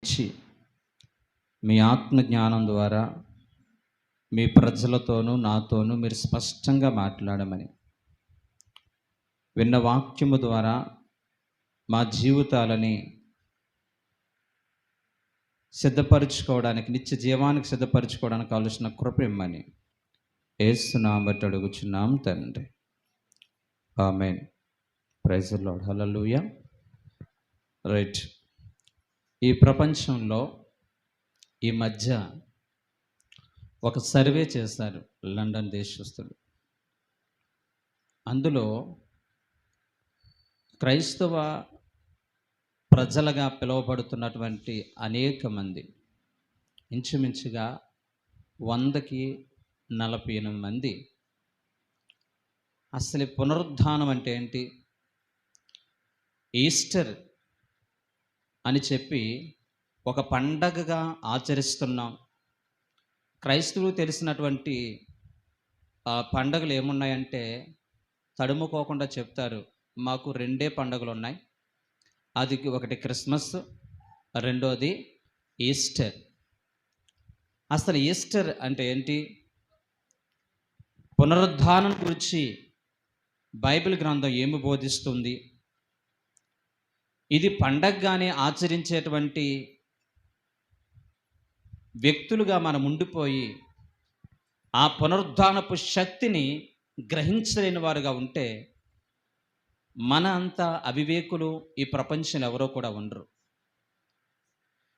ఇచ్చి మీ ఆత్మ జ్ఞానం ద్వారా మీ ప్రజలతోనూ నాతోనూ మీరు స్పష్టంగా మాట్లాడమని, విన్న వాక్యము ద్వారా మా జీవితాలని సిద్ధపరచుకోవడానికి, నిత్య జీవానికి సిద్ధపరచుకోవడానికి కావలసిన కృప ఇమ్మని యేసునామమున బట్టి అడుగుచున్నాం తండ్రి. ఆమేన్. Praise the Lord. హల్లెలూయా. రైట్. ఈ ప్రపంచంలో ఈ మధ్య ఒక సర్వే చేశారు లండన్ దేశస్తులు. అందులో క్రైస్తవ ప్రజలుగా పిలువబడుతున్నటువంటి అనేక మంది, ఇంచుమించుగా 100కి 48 మంది అసలు పునరుద్ధానం అంటే ఏంటి, ఈస్టర్ అని చెప్పి ఒక పండగగా ఆచరిస్తున్నాం. క్రైస్తవులు తెలిసినటువంటి పండగలు ఏమున్నాయంటే తడుముకోకుండా చెప్తారు, మాకు 2 పండుగలు ఉన్నాయి. అది ఒకటి క్రిస్మస్, రెండోది ఈస్టర్. అసలు ఈస్టర్ అంటే ఏంటి, పునరుద్ధానం గురించి బైబిల్ గ్రంథం ఏమి బోధిస్తుంది, ఇది పండగగానే ఆచరించేటువంటి వ్యక్తులుగా మనం ఉండిపోయి ఆ పునరుద్ధానపు శక్తిని గ్రహించలేని వారుగా ఉంటే మన అంత అవివేకులు ఈ ప్రపంచంలో ఎవరో కూడా ఉండరు.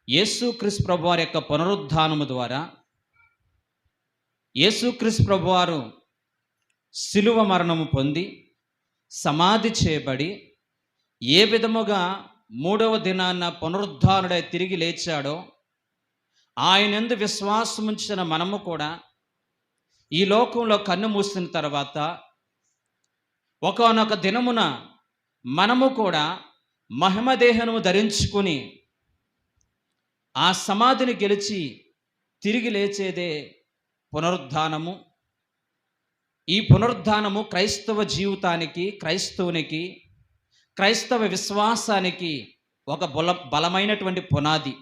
యేసుక్రీస్తు ప్రభువారి యొక్క పునరుద్ధానము ద్వారా యేసుక్రీస్తు ప్రభువారు శిలువ మరణము పొంది సమాధి చేయబడి ఏ విధముగా 3వ దినాన పునరుద్ధానుడై తిరిగి లేచాడో, ఆయనందు విశ్వాసముంచిన మనము కూడా ఈ లోకంలో కన్ను మూసిన తర్వాత ఒకానొక దినమున మనము కూడా మహిమదేహము ధరించుకుని ఆ సమాధిని గెలిచి తిరిగి లేచేదే పునరుద్ధానము. ఈ పునరుద్ధానము క్రైస్తవ జీవితానికి, క్రైస్తవునికి, క్రైస్తవ విశ్వాసానికి ఒక బలమైనటువంటి పునాది.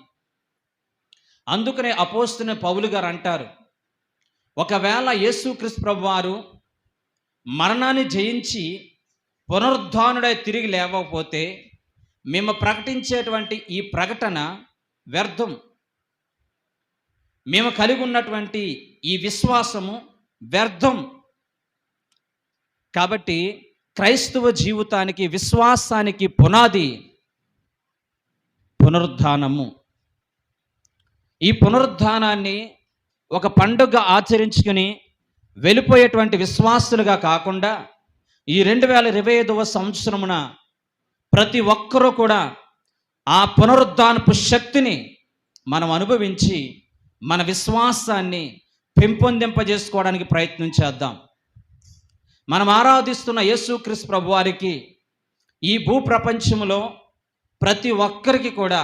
అందుకనే అపోస్తలుడైన పౌలు గారు అంటారు, ఒకవేళ యేసుక్రీస్తు ప్రభువారు మరణాన్ని జయించి పునరుద్ధానుడై తిరిగి లేవకపోతే మేము ప్రకటించేటువంటి ఈ ప్రకటన వ్యర్థం, మేము కలిగి ఉన్నటువంటి ఈ విశ్వాసము వ్యర్థం. కాబట్టి క్రైస్తవ జీవితానికి, విశ్వాసానికి పునాది పునరుద్ధానము. ఈ పునరుద్ధానాన్ని ఒక పండుగ ఆచరించుకుని వెళ్ళిపోయేటువంటి విశ్వాసులుగా కాకుండా ఈ 2025వ సంవత్సరమున ప్రతి ఒక్కరూ కూడా ఆ పునరుద్ధానపు శక్తిని మనం అనుభవించి మన విశ్వాసాన్ని పెంపొందింపజేసుకోవడానికి ప్రయత్నం చేద్దాం. మనం ఆరాధిస్తున్న యేసుక్రీస్తు ప్రభువారికి ఈ భూప్రపంచంలో ప్రతి ఒక్కరికి కూడా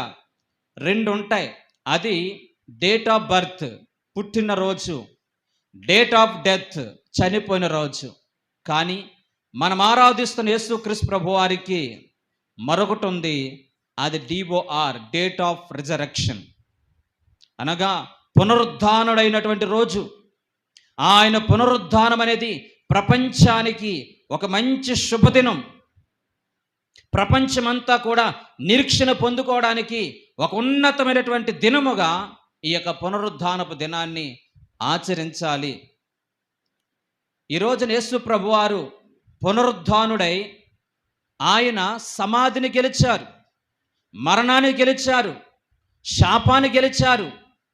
2 ఉంటాయి. అది డేట్ ఆఫ్ బర్త్, పుట్టినరోజు, డేట్ ఆఫ్ డెత్, చనిపోయిన రోజు. కానీ మనం ఆరాధిస్తున్న యేసుక్రీస్తు ప్రభువారికి మరొకటి ఉంది, అది DOR, డేట్ ఆఫ్ రిజరెక్షన్, అనగా పునరుద్ధానుడైనటువంటి రోజు. ఆయన పునరుద్ధానం అనేది ప్రపంచానికి ఒక మంచి శుభదినం. ప్రపంచమంతా కూడా నిరీక్షణ పొందుకోవడానికి ఒక ఉన్నతమైనటువంటి దినముగా ఈ యొక్క పునరుద్ధానపు దినాన్ని ఆచరించాలి. ఈరోజు యేసు ప్రభువారు పునరుద్ధానుడై ఆయన సమాధిని గెలిచారు, మరణాన్ని గెలిచారు, శాపాన్ని గెలిచారు,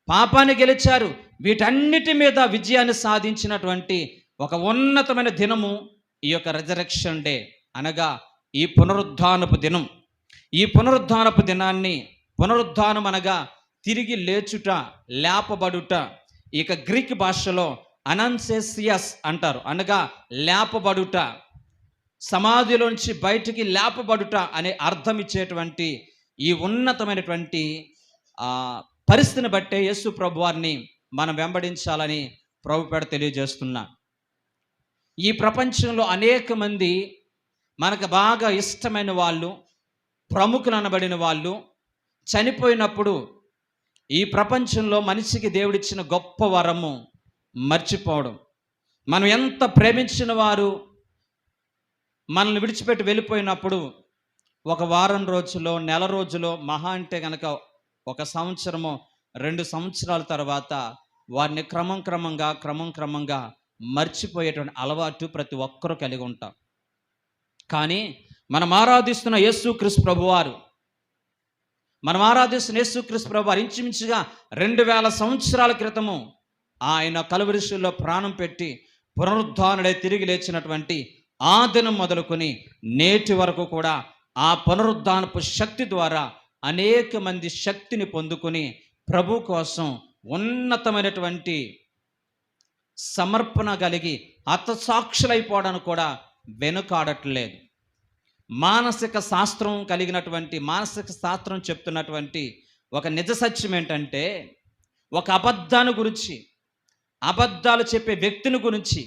పాపాన్ని గెలిచారు. వీటన్నిటి మీద విజయాన్ని సాధించినటువంటి ఒక ఉన్నతమైన దినము ఈ యొక్క రిజరెక్షన్ డే, అనగా ఈ పునరుద్ధానపు దినం. ఈ పునరుద్ధానపు దినాన్ని, పునరుద్ధానం అనగా తిరిగి లేచుట, లేపబడుట. ఇక గ్రీక్ భాషలో అనన్సెసియస్ అంటారు, అనగా లేపబడుట, సమాధిలోంచి బయటికి లేపబడుట అనే అర్థం ఇచ్చేటువంటి ఈ ఉన్నతమైనటువంటి పరిస్థితిని బట్టే యేసు ప్రభువారిని మనం వెంబడించాలని ప్రభుపేట తెలియజేస్తున్నా. ఈ ప్రపంచంలో అనేక మంది మనకు బాగా ఇష్టమైన వాళ్ళు, ప్రముఖులు అనబడిన వాళ్ళు చనిపోయినప్పుడు ఈ ప్రపంచంలో మనిషికి దేవుడిచ్చిన గొప్ప వరము మర్చిపోవడం. మనం ఎంత ప్రేమించిన వారు మనల్ని విడిచిపెట్టి వెళ్ళిపోయినప్పుడు ఒక వారం రోజులో, నెల రోజులో, మహా అంటే కనుక ఒక సంవత్సరమో 2 సంవత్సరాల తర్వాత వారిని క్రమంగా మర్చిపోయేటువంటి అలవాటు ప్రతి ఒక్కరూ కలిగి ఉంటాం. కానీ మనం ఆరాధిస్తున్న యేసుక్రీస్తు ప్రభువారు ఇంచుమించుగా 2000 సంవత్సరాల క్రితము ఆయన కలువరి శిలువలో ప్రాణం పెట్టి పునరుద్ధానుడై తిరిగి లేచినటువంటి ఆ దినం మొదలుకొని నేటి వరకు కూడా ఆ పునరుద్ధానపు శక్తి ద్వారా అనేక మంది శక్తిని పొందుకొని ప్రభు కోసం ఉన్నతమైనటువంటి సమర్పణ కలిగి హతసాక్షులైపోవడానికి కూడా వెనుకాడట్లేదు. మానసిక శాస్త్రం చెప్తున్నటువంటి ఒక నిజ సత్యం ఏంటంటే, ఒక అబద్ధాన్ని గురించి, అబద్ధాలు చెప్పే వ్యక్తిని గురించి,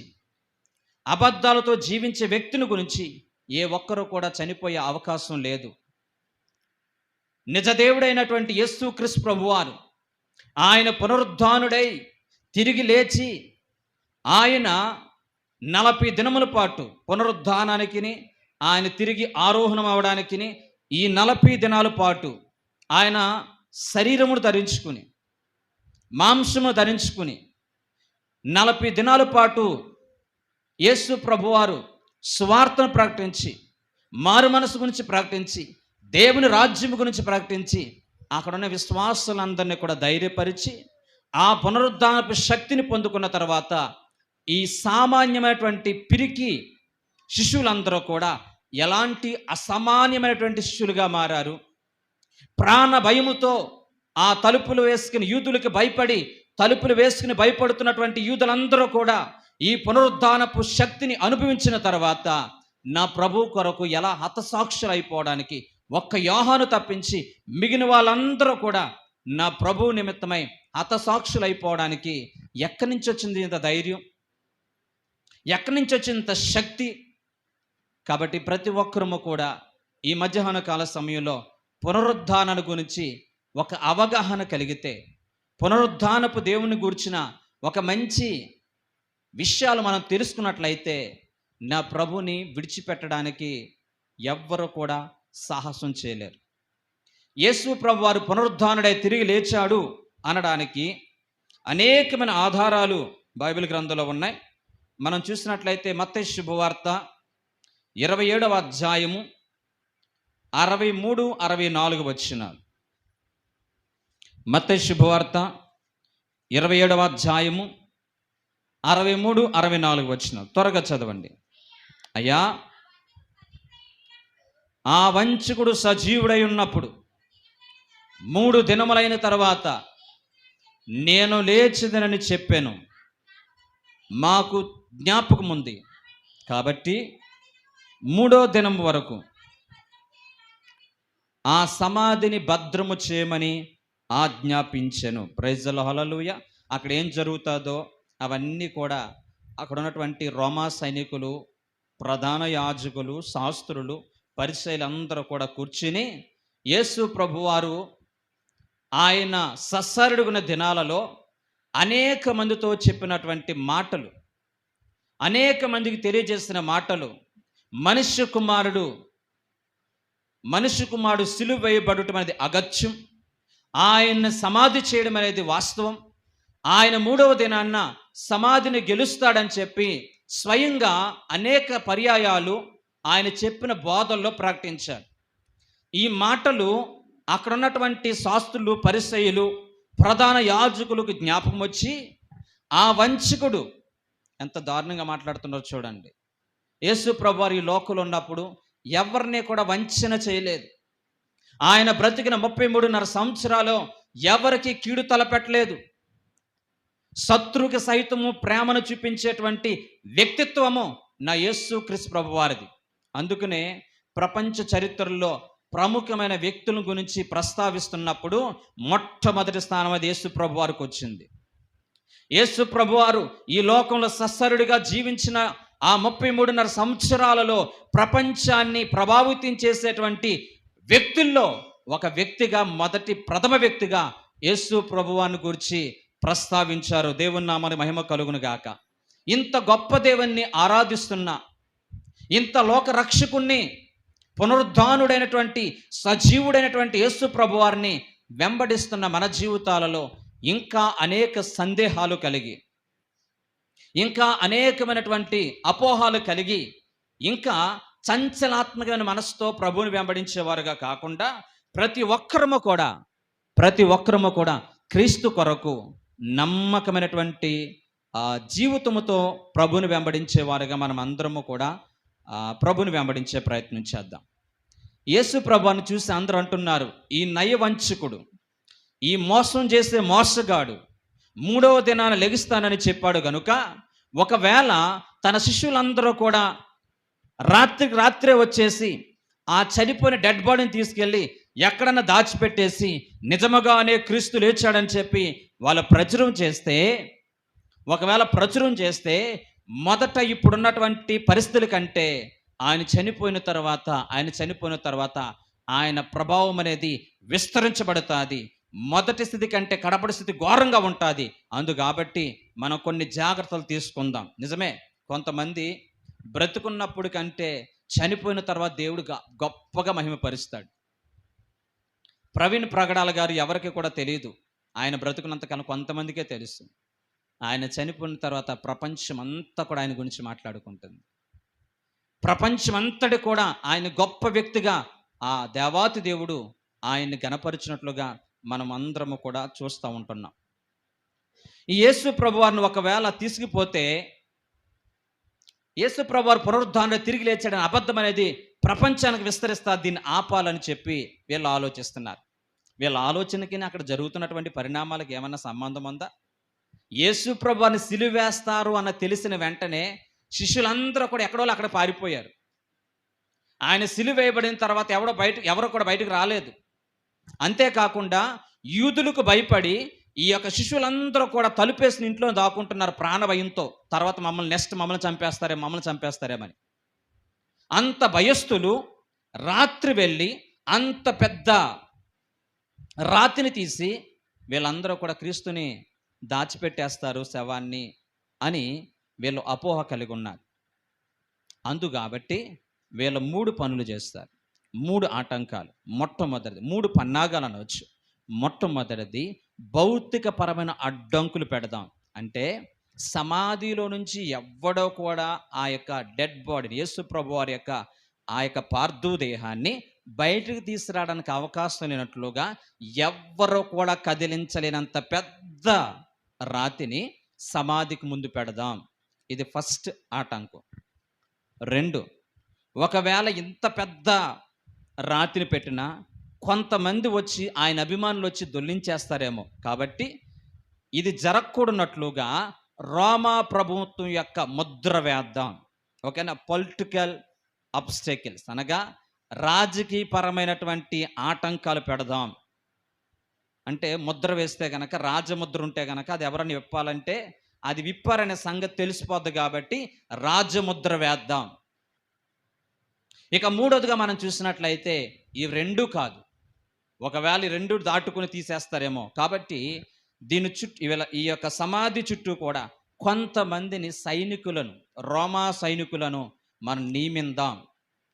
అబద్ధాలతో జీవించే వ్యక్తిని గురించి ఏ ఒక్కరూ కూడా చనిపోయే అవకాశం లేదు. నిజదేవుడైనటువంటి యేసుక్రీస్తు ప్రభువారు ఆయన పునరుద్ధానుడై తిరిగి లేచి ఆయన 40 దినముల పాటు పునరుద్ధానానికి, ఆయన తిరిగి ఆరోహణం అవడానికి ఈ 40 దినాల పాటు ఆయన శరీరమును ధరించుకుని, మాంసము ధరించుకుని 40 దినాల పాటు యేసు ప్రభువారు సువార్తను ప్రకటించి, మారు మనసు గురించి ప్రకటించి, దేవుని రాజ్యం గురించి ప్రకటించి, అక్కడున్న విశ్వాసులందరినీ కూడా ధైర్యపరిచి ఆ పునరుద్ధానపు శక్తిని పొందుకున్న తర్వాత ఈ సామాన్యమైనటువంటి పిరికి శిష్యులందరూ కూడా ఎలాంటి అసామాన్యమైనటువంటి శిష్యులుగా మారారు. ప్రాణ భయముతో ఆ తలుపులు వేసుకుని యూదులకి భయపడి తలుపులు వేసుకుని భయపడుతున్నటువంటి యూదులందరూ కూడా ఈ పునరుద్ధానపు శక్తిని అనుభవించిన తర్వాత నా ప్రభు కొరకు ఎలా హతసాక్షులైపోవడానికి, ఒక్క యోహాను తప్పించి మిగిలిన వాళ్ళందరూ కూడా నా ప్రభు నిమిత్తమై హతసాక్షులైపోవడానికి ఎక్కడి నుంచి వచ్చింది ఇంత ధైర్యం? ఎక్కడి నుంచి వచ్చింది ఇంత శక్తి? కాబట్టి ప్రతి ఒక్కరము కూడా ఈ మధ్యాహ్న కాల సమయంలో పునరుద్ధానాన్ని గురించి ఒక అవగాహన కలిగితే, పునరుద్ధానపు దేవుని గురించిన ఒక మంచి విషయాలు మనం తెలుసుకున్నట్లయితే నా ప్రభుని విడిచిపెట్టడానికి ఎవ్వరు కూడా సాహసం చేయలేరు. యేసు ప్రభు వారు పునరుద్ధానుడై తిరిగి లేచాడు అనడానికి అనేకమైన ఆధారాలు బైబిల్ గ్రంథంలో ఉన్నాయి. మనం చూసినట్లయితే మత్తయి శుభవార్త 27వ అధ్యాయము 63-64 వచనాలు. మత్తయి శుభవార్త 27వ అధ్యాయము 63-64 వచనాలు త్వరగా చదవండి. అయ్యా, ఆ వంచకుడు సజీవుడై ఉన్నప్పుడు 3 దినములైన తర్వాత నేను లేచిదనని చెప్పాను, మాకు జ్ఞాపకం ఉంది. కాబట్టి 3వ దినం వరకు ఆ సమాధిని భద్రము చేయమని ఆజ్ఞాపించెను. ప్రైజ్ ది లార్డ్, హల్లెలూయా. అక్కడ ఏం జరుగుతుందో అవన్నీ కూడా అక్కడ ఉన్నటువంటి రోమా సైనికులు, ప్రధాన యాజకులు, శాస్త్రులు, పరిసయ్యులందరూ కూడా కూర్చుని యేసు ప్రభువారు ఆయన సస్సరుడుగున దినాలలో అనేక మందితో చెప్పినటువంటి మాటలు, అనేక మందికి తెలియజేసిన మాటలు, మనుష్య కుమారుడు సిలువ వేయబడటం అనేది అగత్యం, ఆయన్ని సమాధి చేయడం అనేది వాస్తవం, ఆయన 3వ దినాన్న సమాధిని గెలుస్తాడని చెప్పి స్వయంగా అనేక పర్యాయాలు ఆయన చెప్పిన బోధల్లో ప్రకటించారు. ఈ మాటలు అక్కడ ఉన్నటువంటి శాస్త్రులు, పరిసయ్యులు, ప్రధాన యాజకులకు జ్ఞాపకం వచ్చి ఆ వంచకుడు ఎంత దారుణంగా మాట్లాడుతున్నారో చూడండి. యేసు ప్రభువారు ఈ లోకంలో ఉన్నప్పుడు ఎవరిని కూడా వంచన చేయలేదు. ఆయన బ్రతికిన 33.5 సంవత్సరాలు ఎవరికి కీడు తలపెట్టలేదు. శత్రువుకి సైతము ప్రేమను చూపించేటువంటి వ్యక్తిత్వము నా యేసుక్రీస్తు ప్రభువారిది. అందుకనే ప్రపంచ చరిత్రలో ప్రముఖమైన వ్యక్తుల గురించి ప్రస్తావిస్తున్నప్పుడు మొట్టమొదటి స్థానం అది యేసు ప్రభువారికి వచ్చింది. యేసు ప్రభువారు ఈ లోకంలో సస్సరుడిగా జీవించిన ఆ 33.5 సంవత్సరాలలో ప్రపంచాన్ని ప్రభావితం చేసేటువంటి వ్యక్తుల్లో ఒక వ్యక్తిగా, ప్రథమ వ్యక్తిగా యేసు ప్రభువాన్ని గురించి ప్రస్తావించారు. దేవుని నామానికి మహిమ కలుగును గాక. ఇంత గొప్ప దేవుణ్ణి ఆరాధిస్తున్న, ఇంత లోక రక్షకుణ్ణి, పునరుద్ధానుడైనటువంటి సజీవుడైనటువంటి యేసు ప్రభువారిని వెంబడిస్తున్న మన జీవితాలలో ఇంకా అనేక సందేహాలు కలిగి, ఇంకా అనేకమైనటువంటి అపోహాలు కలిగి, ఇంకా చంచలాత్మకమైన మనసుతో ప్రభువుని వెంబడించేవారుగా కాకుండా ప్రతి ఒక్కరము కూడా క్రీస్తు కొరకు నమ్మకమైనటువంటి జీవితముతో ప్రభువుని వెంబడించేవారుగా మనం అందరము కూడా ప్రభువుని వెంబడించే ప్రయత్నం చేద్దాం. యేసు ప్రభువుని చూసి అందరూ అంటున్నారు, ఈ నయవంచకుడు, ఈ మోసం చేసే మోసగాడు మూడవ దినాన లెగుస్తానని చెప్పాడు గనుక, ఒకవేళ తన శిష్యులందరూ కూడా రాత్రే వచ్చేసి ఆ చనిపోయిన డెడ్ బాడీని తీసుకెళ్ళి ఎక్కడన్నా దాచిపెట్టేసి నిజముగానే క్రీస్తు లేచాడని చెప్పి వాళ్ళు ఒకవేళ ప్రచురం చేస్తే మొదట ఇప్పుడున్నటువంటి పరిస్థితుల కంటే ఆయన చనిపోయిన తర్వాత ఆయన ప్రభావం అనేది విస్తరించబడుతుంది. మొదటి స్థితి కంటే కడపడి స్థితి ఘోరంగా ఉంటుంది. కాబట్టి మనం కొన్ని జాగ్రత్తలు తీసుకుందాం. నిజమే, కొంతమంది బ్రతుకున్నప్పుడు కంటే చనిపోయిన తర్వాత దేవుడు గొప్పగా మహిమపరుస్తాడు. ప్రవీణ్ ప్రగడాల గారు ఎవరికి కూడా తెలియదు, ఆయన బ్రతుకున్నంతకన్నా కొంతమందికే తెలుసు. ఆయన చనిపోయిన తర్వాత ప్రపంచం అంతా కూడా ఆయన గురించి మాట్లాడుకుంటుంది. ప్రపంచం అంతటి కూడా ఆయన గొప్ప వ్యక్తిగా, ఆ దేవాతి దేవుడు ఆయన్ని గణపరిచినట్లుగా మనం అందరము కూడా చూస్తూ ఉంటున్నాం. ఈ యేసు ప్రభువారిని ఒకవేళ తీసుకుపోతే, యేసు ప్రభువారు పునరుద్ధానంలో తిరిగి లేచాడని అబద్ధం అనేది ప్రపంచానికి విస్తరిస్తా, దీన్ని ఆపాలని చెప్పి వీళ్ళు ఆలోచిస్తున్నారు. వీళ్ళ ఆలోచనకి అక్కడ జరుగుతున్నటువంటి పరిణామాలకు ఏమన్నా సంబంధం ఉందా? యేసు ప్రభువారిని సిలువేస్తారు అన్న తెలిసిన వెంటనే శిష్యులందరూ కూడా ఎక్కడో అక్కడ పారిపోయారు. ఆయన సిలువేయబడిన తర్వాత ఎవరు కూడా బయటకు రాలేదు. అంతేకాకుండా యూదులకు భయపడి ఈ యొక్క శిష్యులందరూ కూడా తలుపేసిన ఇంట్లో దాక్కుంటున్నారు ప్రాణభయంతో. తర్వాత మమ్మల్ని చంపేస్తారేమని. అంత భయస్థులు రాత్రి వెళ్ళి అంత పెద్ద రాతిని తీసి వీళ్ళందరూ కూడా క్రీస్తుని దాచిపెట్టేస్తారు శవాన్ని అని వీళ్ళు అపోహ కలిగి ఉన్నారు. కాబట్టి వీళ్ళు 3 పనులు చేస్తారు, 3 ఆటంకాలు. మొట్టమొదటిది 3 పన్నాగాలు అనవచ్చు. మొట్టమొదటిది భౌతికపరమైన అడ్డంకులు పెడదాం. అంటే సమాధిలో నుంచి ఎవ్వడో కూడా ఆ యొక్క డెడ్ బాడీని, యేసు ప్రభు వారి యొక్క ఆ యొక్క పార్థివ దేహాన్ని బయటకు తీసుకురావడానికి అవకాశం లేనట్లుగా ఎవ్వరూ కూడా కదిలించలేనంత పెద్ద రాతిని సమాధికి ముందు పెడదాం. ఇది ఫస్ట్ ఆటంకం. 2, ఒకవేళ ఇంత పెద్ద రాతిని పెట్టినా కొంతమంది వచ్చి ఆయన అభిమానులు వచ్చి దొల్లించేస్తారేమో. కాబట్టి ఇది జరగకూడనట్లుగా రోమా ప్రభుత్వం యొక్క ముద్ర వేద్దాం. ఓకేనా? పొలిటికల్ అబ్స్టెకిల్స్ అనగా రాజకీయపరమైనటువంటి ఆటంకాలు పెడదాం. అంటే ముద్ర వేస్తే కనుక, రాజముద్ర ఉంటే కనుక అది ఎవరన్నా విప్పాలంటే అది విప్పారనే సంగతి తెలిసిపోద్ది. కాబట్టి రాజముద్ర వేద్దాం. ఇక 3వదిగా మనం చూసినట్లయితే ఈ 2 కాదు, ఒకవేళ ఈ 2 దాటుకుని తీసేస్తారేమో. కాబట్టి దీని ఈ యొక్క సమాధి చుట్టూ కూడా కొంతమందిని రోమా సైనికులను మనం నియమిద్దాం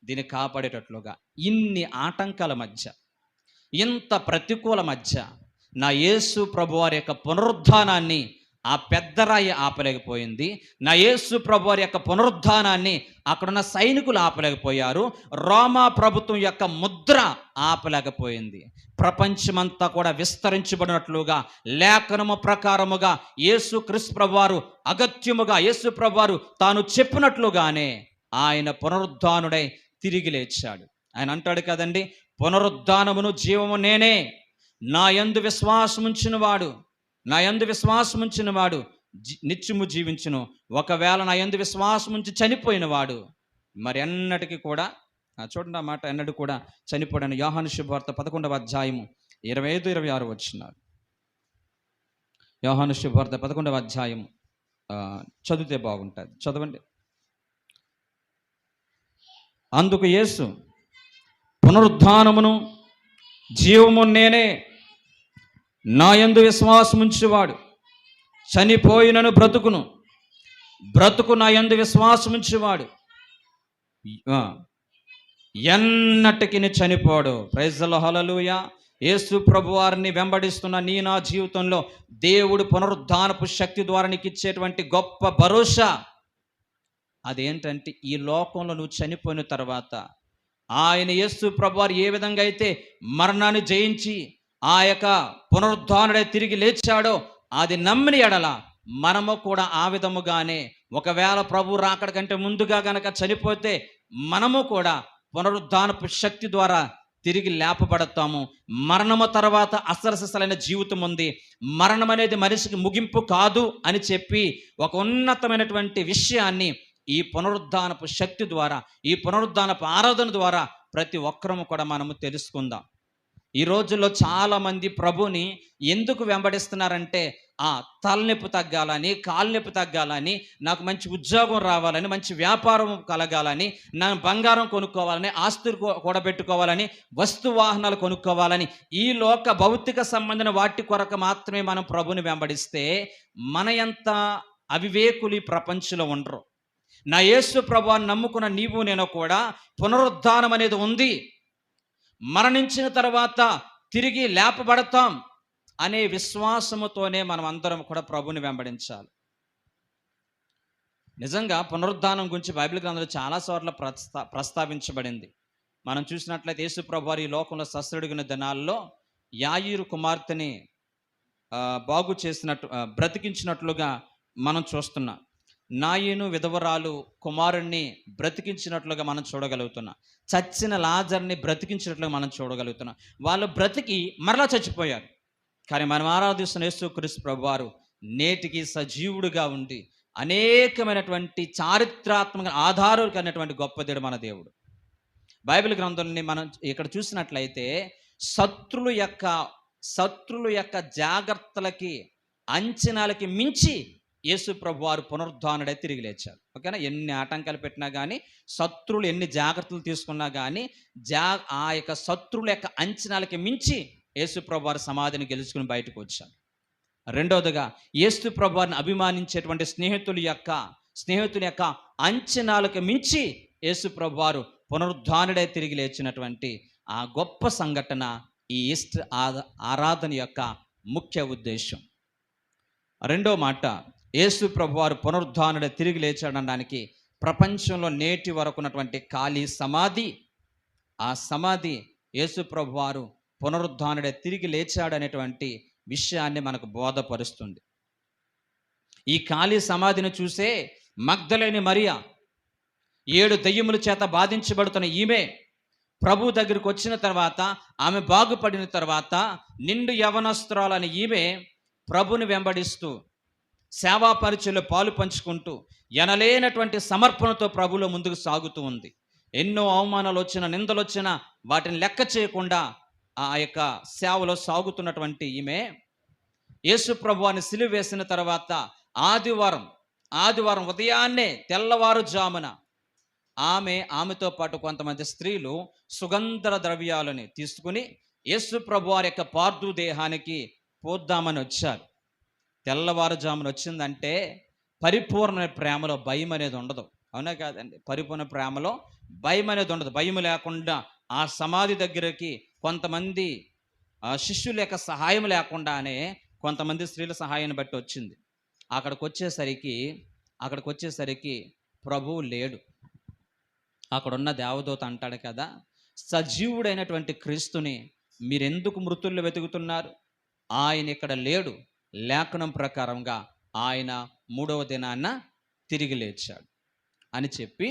దీన్ని కాపాడేటట్లుగా. ఇన్ని ఆటంకాల మధ్య, ఇంత ప్రతికూల మధ్య నా యేసు ప్రభువారి యొక్క పునరుద్ధానాన్ని ఆ పెద్ద రాయి ఆపలేకపోయింది. నా యేసు ప్రభువారి యొక్క పునరుద్ధానాన్ని అక్కడున్న సైనికులు ఆపలేకపోయారు. రోమా ప్రభుత్వం యొక్క ముద్ర ఆపలేకపోయింది. ప్రపంచమంతా కూడా విస్తరించబడినట్లుగా లేఖనము ప్రకారముగా యేసు క్రీస్తు ప్రభువారు అగత్యముగా యేసు ప్రభువారు తాను చెప్పినట్లుగానే ఆయన పునరుద్ధానుడై తిరిగి లేచాడు. ఆయన అంటాడు కదండి, పునరుద్ధానమును జీవము నేనే, నా యందు విశ్వాసముంచిన వాడు నిత్యము జీవించును. ఒకవేళ నా యందు విశ్వాసముంచి చనిపోయిన వాడు మరి ఎన్నటికీ కూడా, చూడండి ఆ మాట, ఎన్నడూ కూడా చనిపోయాడు. యోహాను శుభవార్త 11వ అధ్యాయము 25-26 వచనాలు. యోహాను శుభవార్త 11వ అధ్యాయము చదివితే బాగుంటుంది, చదవండి. అందుకు యేసు, పునరుద్ధానమును జీవము నేనే, నా యందు విశ్వాసం ఉంచువాడు చనిపోయినను బ్రతుకును, బ్రతుకు నా యందు విశ్వాసం ఉంచువాడు ఎన్నటికి చనిపోడు. ప్రైజ్ ది లార్డ్, హల్లెలూయా. యేసు ప్రభు వారిని వెంబడిస్తున్న నా జీవితంలో దేవుడు పునరుద్ధానపు శక్తి ద్వారా నీకు ఇచ్చేటువంటి గొప్ప భరోసా అదేంటంటే, ఈ లోకంలో నువ్వు చనిపోయిన తర్వాత ఆయన యేసు ప్రభు వారు ఏ విధంగా అయితే మరణాన్ని జయించి ఆ యొక్క పునరుద్ధానుడే తిరిగి లేచాడో అది నమ్మిన ఎడల మనము కూడా ఆ విధముగానే, ఒకవేళ ప్రభు రాకడ కంటే ముందుగా గనక చనిపోతే మనము కూడా పునరుద్ధానపు శక్తి ద్వారా తిరిగి లేపబడతాము. మరణము తర్వాత అసలసిసలైన జీవితం ఉంది. మరణం అనేది మనిషికి ముగింపు కాదు అని చెప్పి ఒక ఉన్నతమైనటువంటి విషయాన్ని ఈ పునరుద్ధానపు శక్తి ద్వారా, ఈ పునరుద్ధానపు ఆరాధన ద్వారా ప్రతి ఒక్కరము కూడా మనము తెలుసుకుందాం. ఈ రోజుల్లో చాలామంది ప్రభుని ఎందుకు వెంబడిస్తున్నారంటే, తలనొప్పి తగ్గాలని, కాళ్ళనొప్పి తగ్గాలని, నాకు మంచి ఉద్యోగం రావాలని, మంచి వ్యాపారం కలగాలని, నా బంగారం కొనుక్కోవాలని, ఆస్తులు కూడబెట్టుకోవాలని, వస్తు వాహనాలు కొనుక్కోవాలని, ఈ లోక భౌతిక సంబంధమైన వాటి కొరకు మాత్రమే మనం ప్రభుని వెంబడిస్తే మన ఎంత అవివేకులు ఈ ప్రపంచంలో ఉండరు. నా యేసు ప్రభువుని నమ్ముకున్న నీవు నేను కూడా పునరుద్ధానం అనేది ఉంది, మరణించిన తర్వాత తిరిగి లేపబడతాం అనే విశ్వాసముతోనే మనం అందరం కూడా ప్రభుని వెంబడించాలి. నిజంగా పునరుద్ధానం గురించి బైబిల్ గ్రంథంలో చాలాసార్లు ప్రస్తావించబడింది. మనం చూసినట్లయితే యేసు ప్రభువారు ఈ లోకంలో సస్రుడిగిన దినాల్లో యాయీరు కుమార్తెని బాగు చేసినట్టు, బ్రతికించినట్లుగా మనం చూస్తున్నాం. నాయీను విధవరాలు కుమారుణ్ణి బ్రతికించినట్లుగా మనం చూడగలుగుతున్నాం. చచ్చిన లాజర్ని బ్రతికించినట్లుగా మనం చూడగలుగుతున్నాం. వాళ్ళు బ్రతికి మరలా చచ్చిపోయారు. కానీ మనం ఆరాధిస్తున్న యేసుక్రీస్తు ప్రభువారు నేటికి సజీవుడిగా ఉండి అనేకమైనటువంటి చారిత్రాత్మక ఆధారాలు కలిగినటువంటి గొప్ప దేవుడు మన దేవుడు. బైబిల్ గ్రంథాన్ని మనం ఇక్కడ చూసినట్లయితే శత్రుల యొక్క జాగ్రత్తలకి, అంచనాలకి మించి యేసు ప్రభు వారు పునరుద్ధానుడై తిరిగి లేచారు. ఓకేనా? ఎన్ని ఆటంకాలు పెట్టినా కానీ, శత్రువులు ఎన్ని జాగ్రత్తలు తీసుకున్నా కానీ, ఆ యొక్క శత్రువుల యొక్క అంచనాలకి మించి యేసు ప్రభు వారు సమాధిని గెలుచుకుని బయటకు వచ్చారు. రెండవదిగా, యేసు ప్రభు వారిని అభిమానించేటువంటి స్నేహితుల యొక్క అంచనాలకు మించి యేసు ప్రభు వారు పునరుద్ధానుడై తిరిగి లేచినటువంటి ఆ గొప్ప సంఘటన ఈ ఈస్టర్ ఆరాధన యొక్క ముఖ్య ఉద్దేశం. రెండో మాట, యేసు ప్రభువారు పునరుద్ధానుడై తిరిగి లేచాడనడానికి ప్రపంచంలో నేటి వరకు ఉన్నటువంటి ఖాళీ సమాధి, ఆ సమాధి యేసు ప్రభువారు పునరుద్ధానుడై తిరిగి లేచాడనేటువంటి విషయాన్ని మనకు బోధపరుస్తుంది. ఈ ఖాళీ సమాధిని చూసే మగ్దలేని మరియా, 7 దెయ్యముల చేత బాధించబడుతున్న ఈమె ప్రభు దగ్గరికి వచ్చిన తర్వాత, ఆమె బాగుపడిన తర్వాత నిండు యవనస్త్రాలని ఈమె ప్రభుని వెంబడిస్తూ సేవా పరిచయలో పాలు పంచుకుంటూ ఎనలేనటువంటి సమర్పణతో ప్రభులో ముందుకు సాగుతూ ఉంది. ఎన్నో అవమానాలు వచ్చినా, నిందలు వచ్చినా వాటిని లెక్క చేయకుండా ఆ యొక్క సేవలో సాగుతున్నటువంటి ఈమె యేసు ప్రభువాన్ని సిలువ వేసిన తర్వాత ఆదివారం ఉదయాన్నే తెల్లవారుజామున ఆమెతో పాటు కొంతమంది స్త్రీలు సుగంధ ద్రవ్యాలని తీసుకుని యేసు ప్రభువారి యొక్క పార్థు దేహానికి పోద్దామని వచ్చారు. తెల్లవారుజామున వచ్చిందంటే పరిపూర్ణ ప్రేమలో భయం అనేది ఉండదు. అవునా కాదండి? పరిపూర్ణ ప్రేమలో భయం అనేది ఉండదు. భయం లేకుండా ఆ సమాధి దగ్గరికి కొంతమంది శిష్యుల యొక్క సహాయం లేకుండానే కొంతమంది స్త్రీల సహాయాన్ని బట్టి వచ్చింది. అక్కడికి వచ్చేసరికి ప్రభువు లేడు. అక్కడున్న దేవదూత అంటాడు కదా, సజీవుడైనటువంటి క్రీస్తుని మీరెందుకు మృతుల్లో వెతుకుతున్నారు? ఆయన ఇక్కడ లేడు. లేఖనం ప్రకారంగా ఆయన 3వ దినాన తిరిగి లేచాడు అని చెప్పి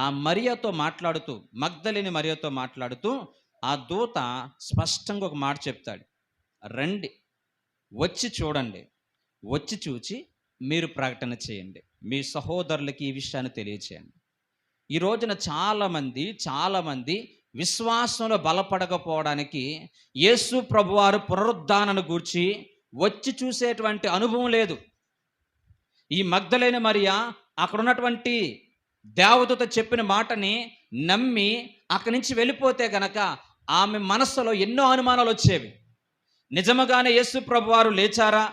ఆ మరియతో మాట్లాడుతూ, మగ్దలేని మరియతో మాట్లాడుతూ ఆ దూత స్పష్టంగా ఒక మాట చెప్తాడు. రండి, వచ్చి చూడండి, వచ్చి చూచి మీరు ప్రకటన చేయండి, మీ సహోదరులకి ఈ విషయాన్ని తెలియచేయండి. ఈ రోజున చాలామంది విశ్వాసంలో బలపడకపోవడానికి యేసు ప్రభువారు పునరుద్ధానను గూర్చి వచ్చి చూసేటువంటి అనుభవం లేదు. ఈ మగ్దలేని మరియా అక్కడ ఉన్నటువంటి దేవదూత చెప్పిన మాటని నమ్మి అక్కడి నుంచి వెళ్ళిపోతే గనక ఆమె మనస్సులో ఎన్నో అనుమానాలు వచ్చేవి. నిజముగానే యేసు ప్రభువారు లేచారా,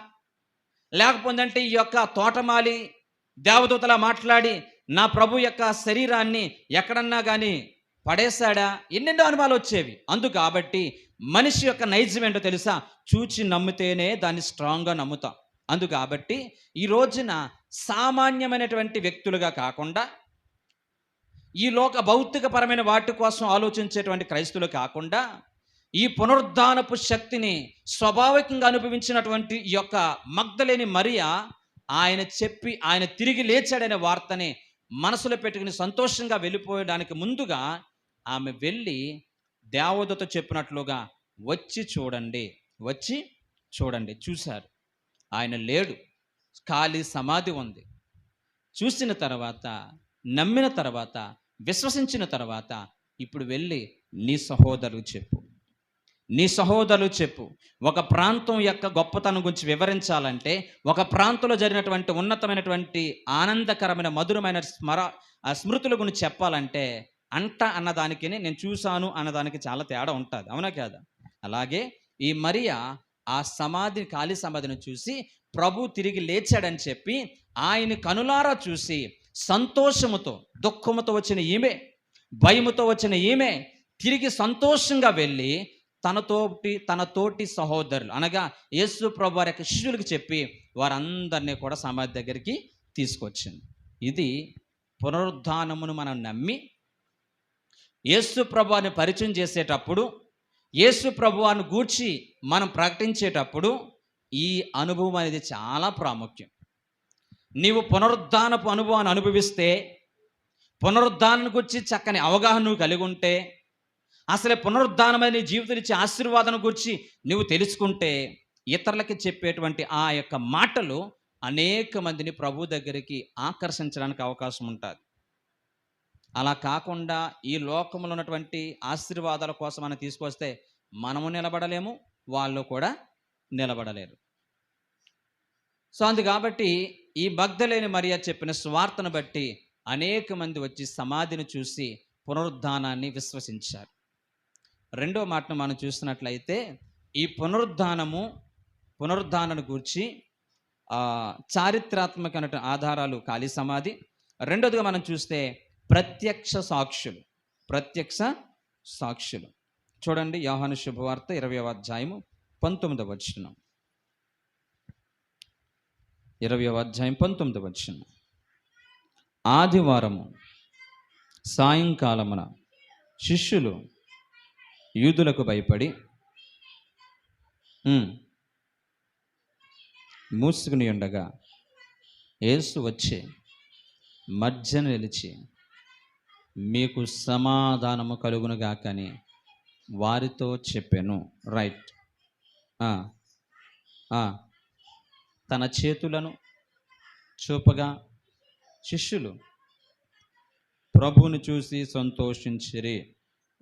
లేకపోతే ఈ యొక్క తోటమాలి దేవదూతలా మాట్లాడి నా ప్రభు యొక్క శరీరాన్ని ఎక్కడన్నా కానీ పడేశాడా, ఎన్నెన్నో అనుమానాలు వచ్చేవి. కాబట్టి మనిషి యొక్క నైజం ఏంటో తెలుసా, చూచి నమ్మితేనే దాన్ని స్ట్రాంగ్గా నమ్ముతాం. కాబట్టి ఈ రోజున సామాన్యమైనటువంటి వ్యక్తులుగా కాకుండా, ఈ లోక భౌతికపరమైన వాటి కోసం ఆలోచించేటువంటి క్రైస్తువులు కాకుండా, ఈ పునరుద్ధానపు శక్తిని స్వాభావికంగా అనుభవించినటువంటి ఈ యొక్క మగ్దలేని మరియ ఆయన తిరిగి లేచాడనే వార్తని మనసులో పెట్టుకుని సంతోషంగా వెళ్ళిపోయడానికి ముందుగా ఆమె వెళ్ళి దేవదూత చెప్పినట్లుగా వచ్చి చూడండి చూశారు. ఆయన లేడు, ఖాళీ సమాధి ఉంది. చూసిన తర్వాత, నమ్మిన తర్వాత, విశ్వసించిన తర్వాత ఇప్పుడు వెళ్ళి నీ సహోదరులు చెప్పు. ఒక ప్రాంతం యొక్క గొప్పతనం గురించి వివరించాలంటే, ఒక ప్రాంతంలో జరిగినటువంటి ఉన్నతమైనటువంటి ఆనందకరమైన మధురమైన స్మృతుల గురించి చెప్పాలంటే అన్నదానికి నేను చూశాను అన్నదానికి చాలా తేడా ఉంటుంది, అవునా కాదా? అలాగే ఈ మరియ ఆ ఖాళీ సమాధిని చూసి ప్రభు తిరిగి లేచాడని చెప్పి ఆయన కనులారా చూసి సంతోషముతో, దుఃఖముతో వచ్చిన ఈమె, భయముతో వచ్చిన ఈమె తిరిగి సంతోషంగా వెళ్ళి తన తోటి సహోదరులు అనగా యేసు ప్రభు వారి యొక్క శిష్యులకు చెప్పి వారందరినీ కూడా సమాధి దగ్గరికి తీసుకొచ్చింది. ఇది పునరుద్ధానమును మనం నమ్మి యేసు ప్రభువాన్ని పరిచయం చేసేటప్పుడు, యేసు ప్రభువాన్ని గూర్చి మనం ప్రకటించేటప్పుడు ఈ అనుభవం అనేది చాలా ప్రాముఖ్యం. నీవు పునరుద్ధానపు అనుభవాన్ని అనుభవిస్తే, పునరుద్ధానం గురించి చక్కని అవగాహన నువ్వు కలిగి ఉంటే, అసలే పునరుద్ధానమైన జీవితం ఇచ్చే ఆశీర్వాదం గురించి నువ్వు తెలుసుకుంటే, ఇతరులకి చెప్పేటువంటి ఆ యొక్క మాటలు అనేక మందిని ప్రభు దగ్గరికి ఆకర్షించడానికి అవకాశం ఉంటుంది. అలా కాకుండా ఈ లోకంలో ఉన్నటువంటి ఆశీర్వాదాల కోసం మనం తీసుకొస్తే మనము నిలబడలేము, వాళ్ళు కూడా నిలబడలేరు. కాబట్టి ఈ మగ్దలేని మరియ చెప్పిన సువార్తను బట్టి అనేక మంది వచ్చి సమాధిని చూసి పునరుద్ధానాన్ని విశ్వసించారు. రెండో మాటను మనం చూసినట్లయితే, ఈ పునరుద్ధానాన్ని గూర్చి చారిత్రాత్మక ఆధారాలు ఖాళీ సమాధి. రెండోదిగా మనం చూస్తే ప్రత్యక్ష సాక్షులు. చూడండి, యోహాను శుభవార్త 20వ అధ్యాయము 19వ వచనం. 20వ అధ్యాయం 19వ వచనం. ఆదివారము సాయంకాలమున శిష్యులు యూదులకు భయపడి మూసుకుని ఉండగా యేసు వచ్చి మధ్యన నిలిచి మీకు సమాధానము కలుగునుగాకని వారితో చెప్పాను. రైట్. తన చేతులను చూపగా శిష్యులు ప్రభువుని చూసి సంతోషించిరి.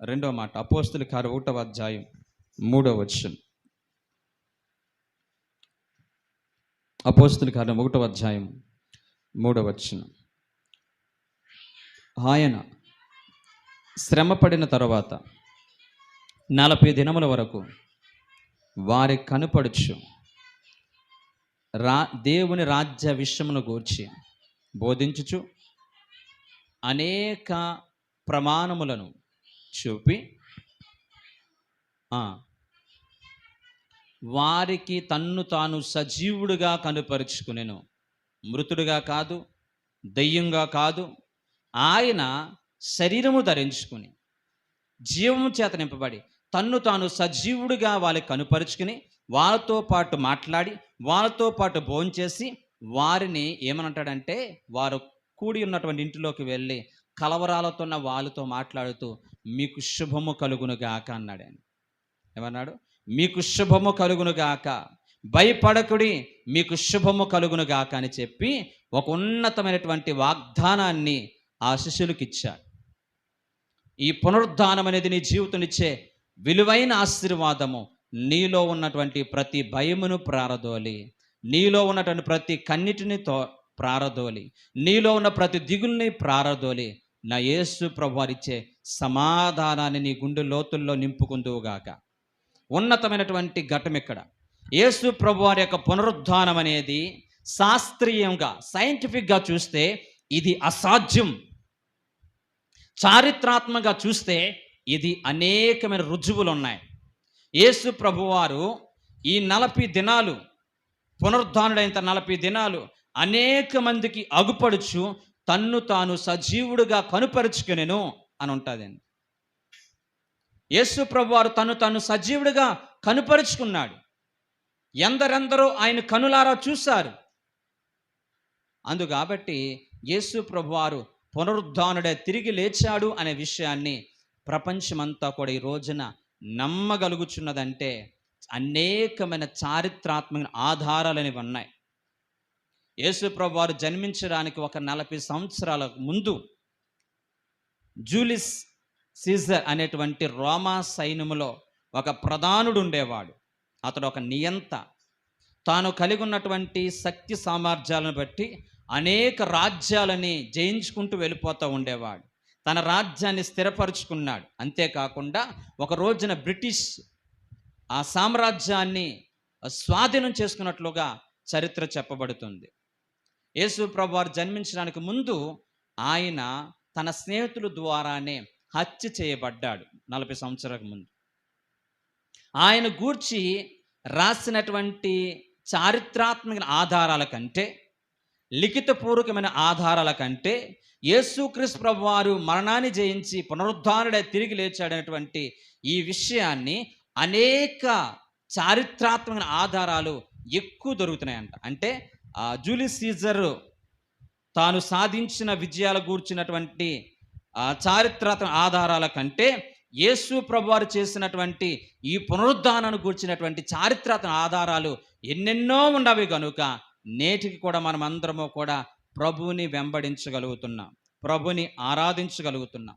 రెండో మాట అపోస్తుల కార్యం 1వ అధ్యాయం 3వ వచనం. అపోస్తుల కార్యం 1వ అధ్యాయం 3వ వచనం. ఆయన శ్రమపడిన తరువాత 40 దినముల వరకు వారి కనుపడుచు దేవుని రాజ్య విషయమును గూర్చి బోధించుచు అనేక ప్రమాణములను చూపి వారికి తన్ను తాను సజీవుడుగా కనుపరుచుకునేను. మృతుడుగా కాదు, దెయ్యంగా కాదు, ఆయన శరీరము ధరించుకుని జీవము చేత నింపబడి తన్ను తాను సజీవుడిగా వాళ్ళకి కనుపరుచుకుని వాళ్ళతో పాటు మాట్లాడి వాళ్ళతో పాటు భోంచేసి వారిని ఏమనంటాడంటే, వారు కూడి ఉన్నటువంటి ఇంటిలోకి వెళ్ళి కలవరాలతో ఉన్న వాళ్ళతో మాట్లాడుతూ మీకు శుభము కలుగునుగాక అన్నాడు. ఆయన ఏమన్నాడు? మీకు శుభము కలుగునుగాక, భయపడకుడి, మీకు శుభము కలుగునుగాక అని చెప్పి ఒక ఉన్నతమైనటువంటి వాగ్దానాన్ని ఆ శిష్యులకు ఇచ్చాడు. ఈ పునరుద్ధానం అనేది నీ జీవితం ఇచ్చే విలువైన ఆశీర్వాదము. నీలో ఉన్నటువంటి ప్రతి భయమును ప్రారదోలి, నీలో ఉన్నటువంటి ప్రతి కన్నిటిని ప్రారదోలి, నీలో ఉన్న ప్రతి దిగుల్ని ప్రారదోలి నా యేసు ప్రభువారిచ్చే సమాధానాన్ని నీ గుండె లోతుల్లో నింపుకుందువుగాక. ఉన్నతమైనటువంటి ఘట్టం ఇక్కడ. యేసు ప్రభువారి యొక్క పునరుద్ధానం అనేది శాస్త్రీయంగా, సైంటిఫిక్గా చూస్తే ఇది అసాధ్యం. చారిత్రాత్మకంగా చూస్తే ఇది అనేకమైన రుజువులు ఉన్నాయి. యేసు ప్రభువారు ఈ 40 దినాలు, పునరుద్ధానుడైన 40 దినాలు అనేక మందికి అగుపడుచు తన్ను తాను సజీవుడుగా కనుపరుచుకునెను అని ఉంటుందండి. యేసు ప్రభువారు తను తాను సజీవుడిగా కనుపరుచుకున్నాడు. ఎందరెందరో ఆయన కనులారా చూశారు. అందుకాబట్టి యేసు ప్రభువారు పునరుద్ధానుడే తిరిగి లేచాడు అనే విషయాన్ని ప్రపంచమంతా కూడా ఈ రోజున నమ్మగలుగుచున్నదంటే అనేకమైన చారిత్రాత్మక ఆధారాలు అనేవి ఉన్నాయి. యేసు ప్రభువారు జన్మించడానికి ఒక 40 సంవత్సరాల ముందు జూలియస్ సీజర్ అనేటువంటి రోమా సైన్యములో ఒక ప్రధానుడు ఉండేవాడు. అతడు ఒక నియంత. తాను కలిగి ఉన్నటువంటి శక్తి సామర్థ్యాలను బట్టి అనేక రాజ్యాలని జయించుకుంటూ వెళ్ళిపోతూ ఉండేవాడు. తన రాజ్యాన్ని స్థిరపరుచుకున్నాడు. అంతేకాకుండా ఒక రోజున బ్రిటిష్ ఆ సామ్రాజ్యాన్ని స్వాధీనం చేసుకున్నట్లుగా చరిత్ర చెప్పబడుతుంది. యేసు ప్రభువారు జన్మించడానికి ముందు ఆయన తన స్నేహితుల ద్వారానే హత్య చేయబడ్డాడు 40 సంవత్సరాలకు ముందు. ఆయన గూర్చి రాసినటువంటి చారిత్రాత్మక ఆధారాల కంటే, లిఖితపూర్వకమైన ఆధారాల కంటే యేసుక్రీస్తు ప్రభువారు మరణాన్ని జయించి పునరుద్ధానుడై తిరిగి లేచాడనేటువంటి ఈ విషయాన్ని అనేక చారిత్రాత్మక ఆధారాలు ఎక్కువ దొరుకుతున్నాయంట. అంటే జూలియస్ సీజర్ తాను సాధించిన విజయాల గూర్చినటువంటి చారిత్రాత్మక ఆధారాల కంటే యేసు ప్రభువారు చేసినటువంటి ఈ పునరుద్ధానాన్ని గూర్చినటువంటి చారిత్రాత్మక ఆధారాలు ఎన్నెన్నో ఉండవి కనుక నేటికి కూడా మనం అందరము కూడా ప్రభువుని వెంబడించగలుగుతున్నాం, ప్రభుని ఆరాధించగలుగుతున్నాం.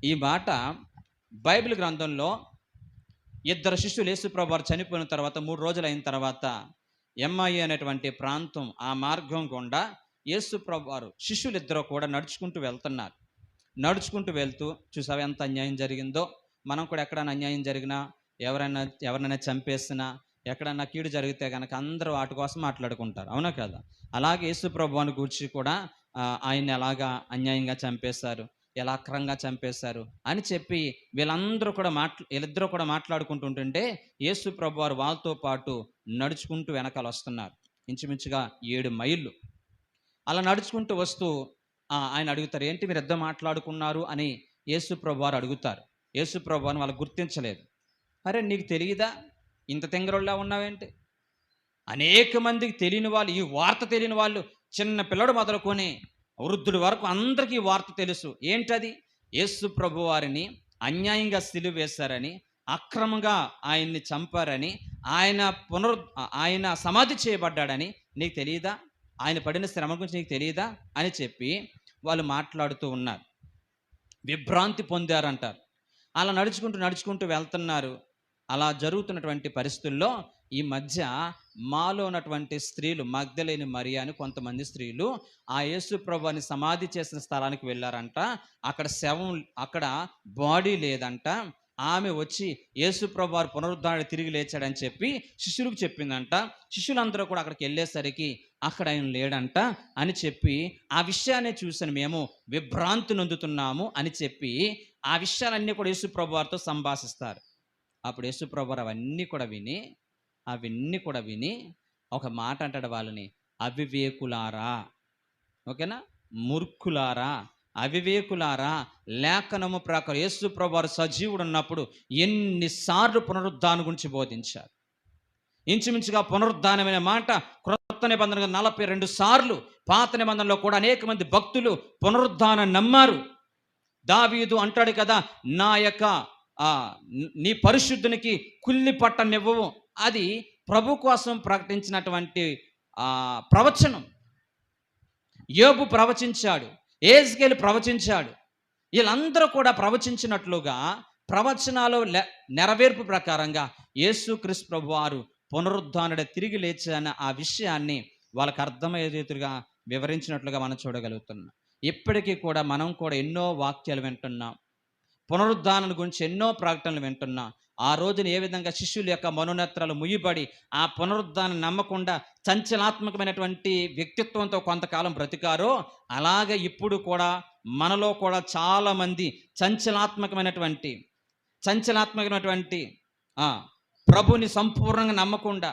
ఈ మాట బైబిల్ గ్రంథంలో 2 శిష్యులు యేసు ప్రభువారు చనిపోయిన తర్వాత 3 రోజులు అయిన తర్వాత ఎమ్మాయి అనేటువంటి ప్రాంతం, ఆ మార్గం గుండా యేసు ప్రభువారు శిష్యులిద్దరూ కూడా నడుచుకుంటూ వెళ్తున్నారు. నడుచుకుంటూ వెళ్తూ చూసావా ఎంత అన్యాయం జరిగిందో. మనం కూడా ఎక్కడైనా అన్యాయం జరిగినా, ఎవరైనా చంపేసినా, ఎక్కడన్నా కీడు జరిగితే కనుక అందరూ వాటి కోసం మాట్లాడుకుంటారు, అవునా కదా? అలాగే యేసు ప్రభువుని గూర్చి కూడా ఆయన్ని ఎలాగా అన్యాయంగా చంపేశారు, ఎలా అక్రంగా చంపేశారు అని చెప్పి వీళ్ళిద్దరూ కూడా మాట్లాడుకుంటుంటే యేసు ప్రభువారు వాళ్ళతో పాటు నడుచుకుంటూ వెనకాల వస్తున్నారు. ఇంచుమించుగా 7 మైళ్ళు అలా నడుచుకుంటూ వస్తూ ఆయన అడుగుతారు, ఏంటి మీరు ఇద్దరు మాట్లాడుకున్నారు అని యేసు ప్రభువారు అడుగుతారు. యేసు ప్రభువారిని వాళ్ళు గుర్తించలేదు. అరే నీకు తెలియదా, ఇంత తెంగరోళ్ళ ఉన్నావేంటి? అనేక మందికి తెలియని వాళ్ళు, ఈ వార్త తెలియని వాళ్ళు, చిన్న పిల్లడు మొదలుకొని వృద్ధుడి వరకు అందరికీ ఈ వార్త తెలుసు. ఏంటది? యేసు ప్రభువారిని అన్యాయంగా సిలువ వేశారని, అక్రమంగా ఆయన్ని చంపారని, ఆయన సమాధి చేయబడ్డాడని నీకు తెలియదా? ఆయన పడిన శ్రమ గురించి నీకు తెలియదా అని చెప్పి వాళ్ళు మాట్లాడుతూ ఉన్నారు. విభ్రాంతి పొందారంటారు. అలా నడుచుకుంటూ వెళ్తున్నారు. అలా జరుగుతున్నటువంటి పరిస్థితుల్లో ఈ మధ్య మాలో ఉన్నటువంటి స్త్రీలు, మగ్దలేని మరియా అని కొంతమంది స్త్రీలు ఆ యేసు ప్రభువుని సమాధి చేసిన స్థలానికి వెళ్ళారంట. అక్కడ బాడీ లేదంట. ఆమె వచ్చి యేసు ప్రభువారు పునరుద్ధానుడు తిరిగి లేచాడని చెప్పి శిష్యులకు చెప్పిందంట. శిష్యులందరూ కూడా అక్కడికి వెళ్ళేసరికి అక్కడ ఆయన లేడంట అని చెప్పి, ఆ విషయాన్ని చూసిన మేము విభ్రాంతి నొందుతున్నాము అని చెప్పి ఆ విషయాలన్నీ కూడా యేసు ప్రభువారితో సంభాషిస్తారు. అప్పుడు యేసు ప్రభువారు అవన్నీ కూడా విని ఒక మాట అంటాడు వాళ్ళని, అవివేకులారా, ఓకేనా, మూర్ఖులారా, అవివేకులారా, లేఖనము ప్రకారం యేసు ప్రభువారు సజీవుడు ఉన్నప్పుడు ఎన్నిసార్లు పునరుద్ధానం గురించి బోధించారు. ఇంచుమించుగా పునరుద్ధానమైన మాట క్రొత్త నిబంధనగా 42 సార్లు, పాత నిబంధనలో కూడా అనేక మంది భక్తులు పునరుద్ధానం నమ్మారు. దావీదు అంటాడు కదా, నీ పరిశుద్ధునికి కుల్లి పట్టనివ్వవు. అది ప్రభు కోసం ప్రకటించినటువంటి ప్రవచనం. యోబు ప్రవచించాడు, ఏజ్కేలు ప్రవచించాడు. వీళ్ళందరూ కూడా ప్రవచించినట్లుగా ప్రవచనాలు నెరవేర్పు ప్రకారంగా యేసుక్రీస్తు ప్రభువారు పునరుద్ధానుడే తిరిగి లేచిన ఆ విషయాన్ని వాళ్ళకి అర్థమయ్యే రీతిగా వివరించినట్లుగా మనం చూడగలుగుతున్నాం. ఇప్పటికీ కూడా మనం కూడా ఎన్నో వాక్యాలు వింటున్నాం, పునరుద్ధానం గురించి ఎన్నో ప్రకటనలు వింటున్నాం. ఆ రోజున ఏ విధంగా శిష్యుల యొక్క మనోనేత్రాలు ముయ్యబడి ఆ పునరుద్ధానం నమ్మకుండా చంచలాత్మకమైనటువంటి వ్యక్తిత్వంతో కొంతకాలం బ్రతికారో, అలాగే ఇప్పుడు కూడా మనలో కూడా చాలామంది చంచలాత్మకమైనటువంటి ప్రభుని సంపూర్ణంగా నమ్మకుండా,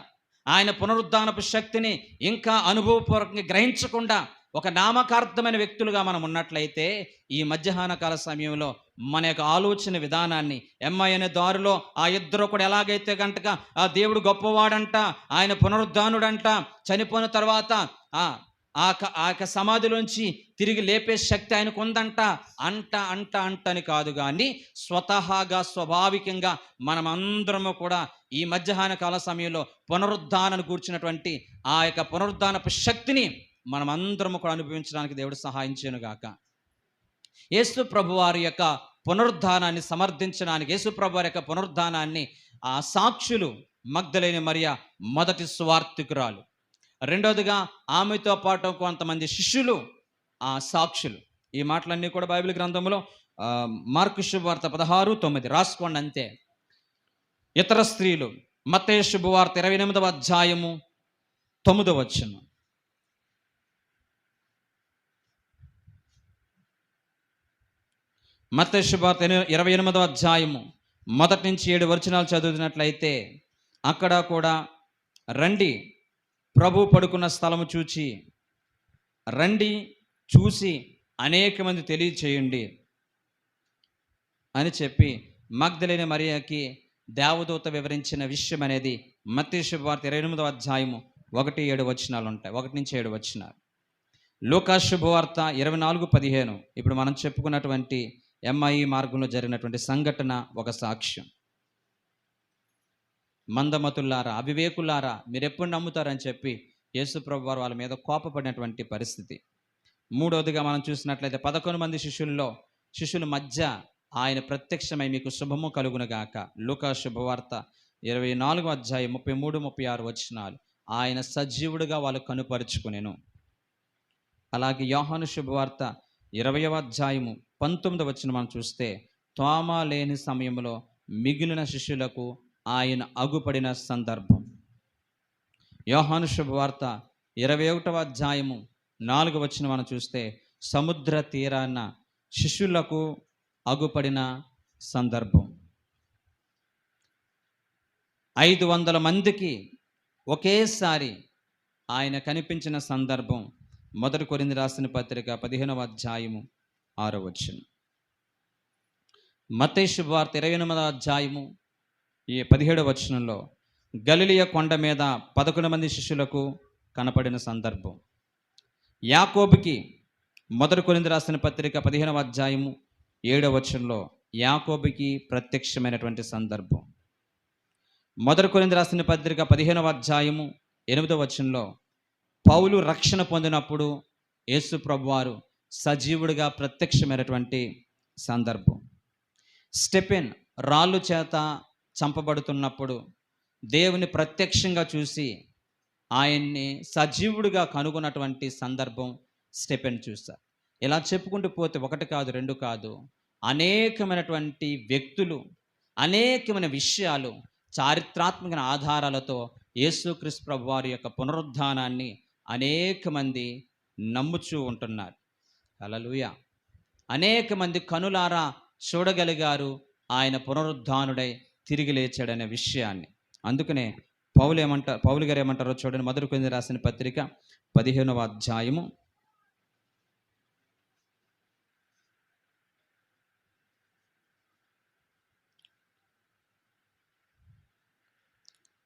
ఆయన పునరుద్ధానపు శక్తిని ఇంకా అనుభవపూర్వకంగా గ్రహించకుండా ఒక నామకార్థమైన వ్యక్తులుగా మనం ఉన్నట్లయితే, ఈ మధ్యాహ్న కాల సమయంలో మన యొక్క ఆలోచన విధానాన్ని ఎంఐ అనే దారిలో ఆ ఇద్దరు కూడా ఎలాగైతే గంటక ఆ దేవుడు గొప్పవాడంట, ఆయన పునరుద్ధానుడంట, చనిపోయిన తర్వాత ఆ యొక్క సమాధిలోంచి తిరిగి లేపే శక్తి ఆయనకు ఉందంట అని కాదు, కానీ స్వతహాగా స్వాభావికంగా మనమందరము కూడా ఈ మధ్యాహ్న కాల సమయంలో పునరుద్ధానాన్ని కూర్చున్నటువంటి ఆ యొక్క పునరుద్ధానపు శక్తిని మనమందరము కూడా అనుభవించడానికి దేవుడు సహాయం చేయనుగాక. యేసు ప్రభు వారి యొక్క పునరుద్ధానాన్ని సమర్థించడానికి, యేసు ప్రభు వారి యొక్క పునరుద్ధానాన్ని ఆ సాక్షులు మగ్దలేని మరియ మొదటి సువార్తికురాలు, రెండవదిగా ఆమెతో పాటు కొంతమంది శిష్యులు ఆ సాక్షులు. ఈ మాటలన్నీ కూడా బైబిల్ గ్రంథంలో మార్కు శుభవార్త 16:9 రాసుకోండి అంతే. ఇతర స్త్రీలు మత్తయి శుభవార్త 28వ అధ్యాయము 9వ వచనం. మత్తయి శుభవార్త 28వ అధ్యాయము 1 నుంచి 7 వచనాలు చదువుతున్నట్లయితే, అక్కడ కూడా రండి ప్రభు పడుకున్న స్థలము చూసి అనేక మంది తెలియచేయండి అని చెప్పి మగ్దలేని మరియకి దేవదూత వివరించిన విషయం అనేది మత్తయి శుభవార్త 28వ అధ్యాయము 1-7 వచనాలు ఉంటాయి. 1 నుంచి 7 వచనాలు. లూకా శుభవార్త 24:15 ఇప్పుడు మనం చెప్పుకున్నటువంటి ఎంఐ మార్గంలో జరిగినటువంటి సంఘటన ఒక సాక్ష్యం. మందమతులారా, అవివేకులారా, మీరు ఎప్పుడు నమ్ముతారని చెప్పి యేసు ప్రభు వారు వాళ్ళ మీద కోపపడినటువంటి పరిస్థితి. మూడవదిగా మనం చూసినట్లయితే 11 మంది శిష్యుల మధ్య ఆయన ప్రత్యక్షమై మీకు శుభము కలుగునుగాక. లూకా శుభవార్త 24వ అధ్యాయం 33-36 వచనాలు. ఆయన సజీవుడిగా వాళ్ళు కనుపరుచుకునేను. అలాగే యోహాను శుభవార్త 20వ అధ్యాయము 19వ వచనం మనం చూస్తే, తోమా లేని సమయంలో మిగిలిన శిష్యులకు ఆయన అగుపడిన సందర్భం. యోహాను శుభవార్త 21వ అధ్యాయము 4వ వచనం మనం చూస్తే, సముద్ర తీరాన శిష్యులకు అగుపడిన సందర్భం. 500 మందికి ఒకేసారి ఆయన కనిపించిన సందర్భం. 1 కొరింథీ రాసిన పత్రిక 15వ అధ్యాయము 6వ వచనం. మత్తయి శుభవార్త 28వ అధ్యాయము 17వ వచనంలో గలిలయ కొండ మీద 11 మంది శిష్యులకు కనపడిన సందర్భం. యాకోబుకి 1 కొరింథీ రాసిన పత్రిక 15వ అధ్యాయము 7వ వచనంలో యాకోబుకి ప్రత్యక్షమైనటువంటి సందర్భం. 1 కొరింథీ రాసిన పత్రిక 15వ అధ్యాయము 8వ వచనంలో పౌలు రక్షణ పొందినప్పుడు యేసు ప్రభువారు సజీవుడిగా ప్రత్యక్షమైనటువంటి సందర్భం. స్టెఫెన్ రాళ్ళు చేత చంపబడుతున్నప్పుడు దేవుని ప్రత్యక్షంగా చూసి ఆయన్ని సజీవుడిగా కనుగొన్నటువంటి సందర్భం స్టెఫెన్ చూశారు. ఇలా చెప్పుకుంటూ పోతే 1 కాదు 2 కాదు, అనేకమైనటువంటి వ్యక్తులు, అనేకమైన విషయాలు, చారిత్రాత్మక ఆధారాలతో యేసుక్రీస్తు ప్రభువారి యొక్క పునరుద్ధానాన్ని అనేక మంది నమ్ముచూ ఉంటున్నారు. హల్లెలూయా. అనేక మంది కనులారా చూడగలిగారు ఆయన పునరుద్ధానుడై తిరిగి లేచాడనే విషయాన్ని. అందుకనే పౌలు గారు ఏమంటారో చూడండి. 1 కొరింథీ రాసిన పత్రిక 15వ అధ్యాయము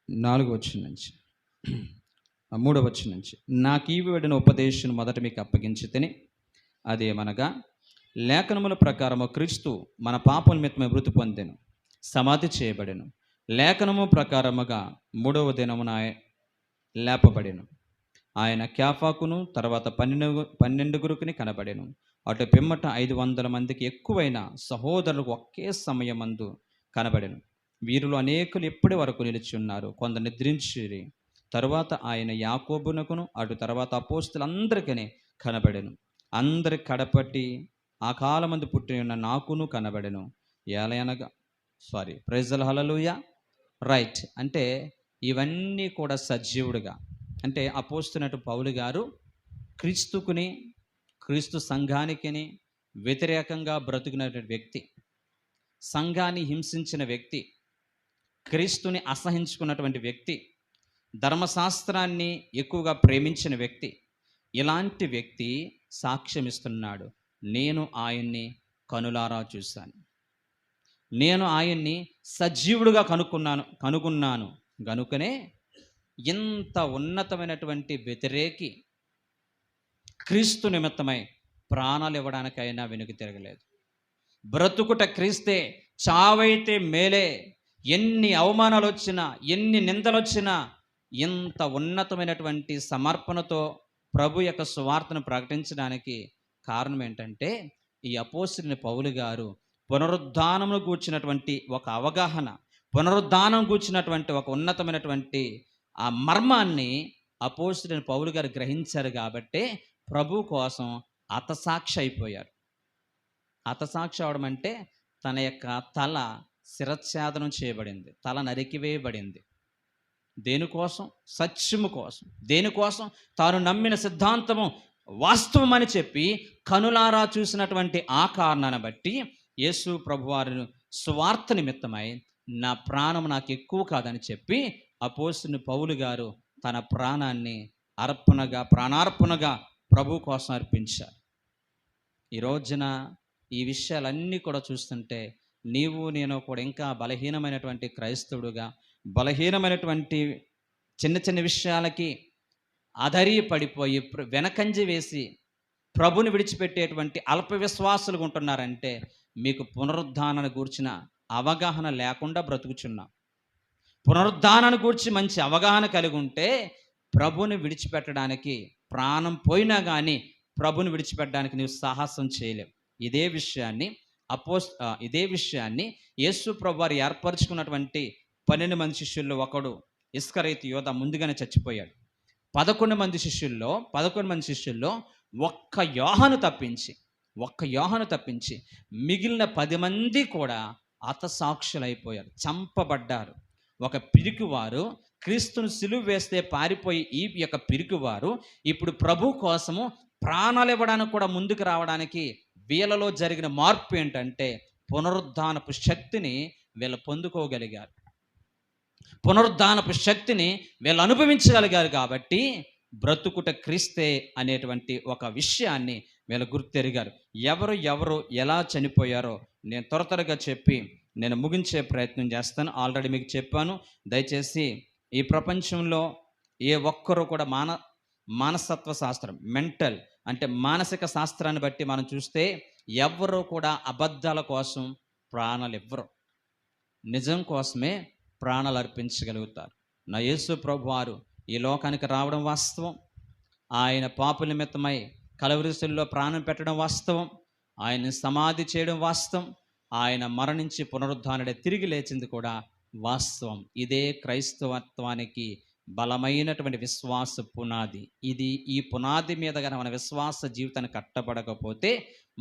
4వ వచనం నుంచి 3వ వచనం నుంచి, నాకు ఇవ్వబడిన ఉపదేశం మొదట మీకు అప్పగించితిని, అదేమనగా లేఖనముల ప్రకారము క్రీస్తు మన పాపల నిమిత్తమై మృతి పొందెను, సమాధి చేయబడెను, లేఖనము ప్రకారముగా 3వ దినమున లేపబడెను. ఆయన క్యాఫాకును తర్వాత 12 కనబడెను. అటు పిమ్మట 500 మందికి ఎక్కువైన సహోదరులకు ఒకే సమయమందు కనబడెను. వీరిలో అనేకులు ఎప్పటి వరకు నిలిచి ఉన్నారు, కొందరు నిద్రించిరి. తరువాత ఆయన యాకోబునకును అటు తర్వాత అపోస్తలులందరికీ కనబడెను. అందరి కడపటి ఆ కాలమందు పుట్టి ఉన్న నాకును కనబడెను. ఏలయనగా ప్రైజ్ ద హల్లెలూయా. రైట్. అంటే ఇవన్నీ కూడా సజీవుడుగా, అంటే అపోస్తున్నట్టు పౌలు గారు క్రీస్తుకుని, క్రీస్తు సంఘానికిని వ్యతిరేకంగా బ్రతుకున్నటువంటి వ్యక్తి, సంఘాన్ని హింసించిన వ్యక్తి, క్రీస్తుని అసహించుకున్నటువంటి వ్యక్తి, ధర్మశాస్త్రాన్ని ఎక్కువగా ప్రేమించిన వ్యక్తి. ఇలాంటి వ్యక్తి సాక్ష్యం ఇస్తున్నాడు, నేను ఆయన్ని కనులారా చూశాను, నేను ఆయన్ని సజీవుడుగా కనుగొన్నాను గనుకనే ఇంత ఉన్నతమైనటువంటి వ్యతిరేకి క్రీస్తు నిమిత్తమై ప్రాణాలు ఇవ్వడానికైనా వెనుక తిరగలేదు. బ్రతుకుట క్రీస్తే, చావైతే మేలే. ఎన్ని అవమానాలు వచ్చినా, ఎన్ని నిందలు వచ్చినా, ఇంత ఉన్నతమైనటువంటి సమర్పణతో ప్రభు యొక్క సువార్తను ప్రకటించడానికి కారణం ఏంటంటే, ఈ అపోస్తలుని పౌలు గారు పునరుద్ధానమును గూర్చినటువంటి ఒక అవగాహన, పునరుద్ధానం గూర్చినటువంటి ఒక ఉన్నతమైనటువంటి ఆ మర్మాన్ని అపోస్తలుని పౌలు గారు గ్రహించారు. కాబట్టే ప్రభు కోసం హతసాక్షి అయిపోయారు. హతసాక్షి అవడం అంటే తన యొక్క తల శిరచ్ఛేదనం చేయబడింది, తల నరికివేయబడింది. దేనికోసం? సత్యము కోసం. దేనికోసం? తాను నమ్మిన సిద్ధాంతము వాస్తవం అని చెప్పి కనులారా చూసినటువంటి ఆ కారణాన్ని బట్టి యేసు ప్రభువారిని సువార్త నిమిత్తమై నా ప్రాణం నాకు ఎక్కువ కాదని చెప్పి అపోస్తలుని పౌలు గారు తన ప్రాణాన్ని ప్రాణార్పణగా ప్రభు కోసం అర్పించారు. ఈ రోజున ఈ విషయాలన్నీ కూడా చూస్తుంటే నీవు నేను కూడా ఇంకా బలహీనమైనటువంటి క్రైస్తవుడుగా, బలహీనమైనటువంటి చిన్న చిన్న విషయాలకి ఆధరి పడిపోయి వెనకంజి వేసి ప్రభుని విడిచిపెట్టేటువంటి అల్ప విశ్వాసులుగా ఉంటున్నారంటే మీకు పునరుద్ధానాన్ని గూర్చిన అవగాహన లేకుండా బ్రతుకుచున్నాం. పునరుద్ధానాన్ని గూర్చి మంచి అవగాహన కలిగి ఉంటే ప్రభుని విడిచిపెట్టడానికి, ప్రాణం పోయినా కానీ ప్రభుని విడిచిపెట్టడానికి నీవు సాహసం చేయలేవు. ఇదే విషయాన్ని యేసు ప్రభు వారు ఏర్పరచుకున్నటువంటి 12 మంది శిష్యుల్లో ఒకడు ఇస్కరియోతు యోధ ముందుగానే చచ్చిపోయాడు. 11 మంది శిష్యుల్లో ఒక్క యోహాను తప్పించి మిగిలిన 10 మంది కూడా హతసాక్షులైపోయారు, చంపబడ్డారు. ఒక పిరికివారు క్రీస్తును సిలువ వేస్తే పారిపోయి ఈ యొక్క పిరికివారు ఇప్పుడు ప్రభు కోసము ప్రాణాలు ఇవ్వడానికి కూడా ముందుకు రావడానికి వీళ్ళలో జరిగిన మార్పు ఏంటంటే పునరుద్ధానపు శక్తిని వీళ్ళు పొందుకోగలిగారు, పునరుద్ధానపు శక్తిని వీళ్ళు అనుభవించగలిగారు. కాబట్టి బ్రతుకుట క్రీస్తే అనేటువంటి ఒక విషయాన్ని వీళ్ళు గుర్తెరిగారు. ఎవరు ఎలా చనిపోయారో నేను త్వరగా చెప్పి నేను ముగించే ప్రయత్నం చేస్తాను. ఆల్రెడీ మీకు చెప్పాను. దయచేసి ఈ ప్రపంచంలో ఏ ఒక్కరూ కూడా మానసత్వ శాస్త్రం, మెంటల్ అంటే మానసిక శాస్త్రాన్ని బట్టి మనం చూస్తే ఎవ్వరూ కూడా అబద్ధాల కోసం ప్రాణాలు ఇవ్వరు, నిజం కోసమే ప్రాణాలు అర్పించగలుగుతారు. నా యేసు ప్రభు వారు ఈ లోకానికి రావడం వాస్తవం, ఆయన పాపుల నిమిత్తమై కలవరిశిలువలో ప్రాణం పెట్టడం వాస్తవం, ఆయన సమాధి చేయడం వాస్తవం, ఆయన మరణించి పునరుద్ధానుడే తిరిగి లేచింది కూడా వాస్తవం. ఇదే క్రైస్తవత్వానికి బలమైనటువంటి విశ్వాస పునాది. ఈ పునాది మీద కనుక మన విశ్వాస జీవితాన్ని కట్టబడకపోతే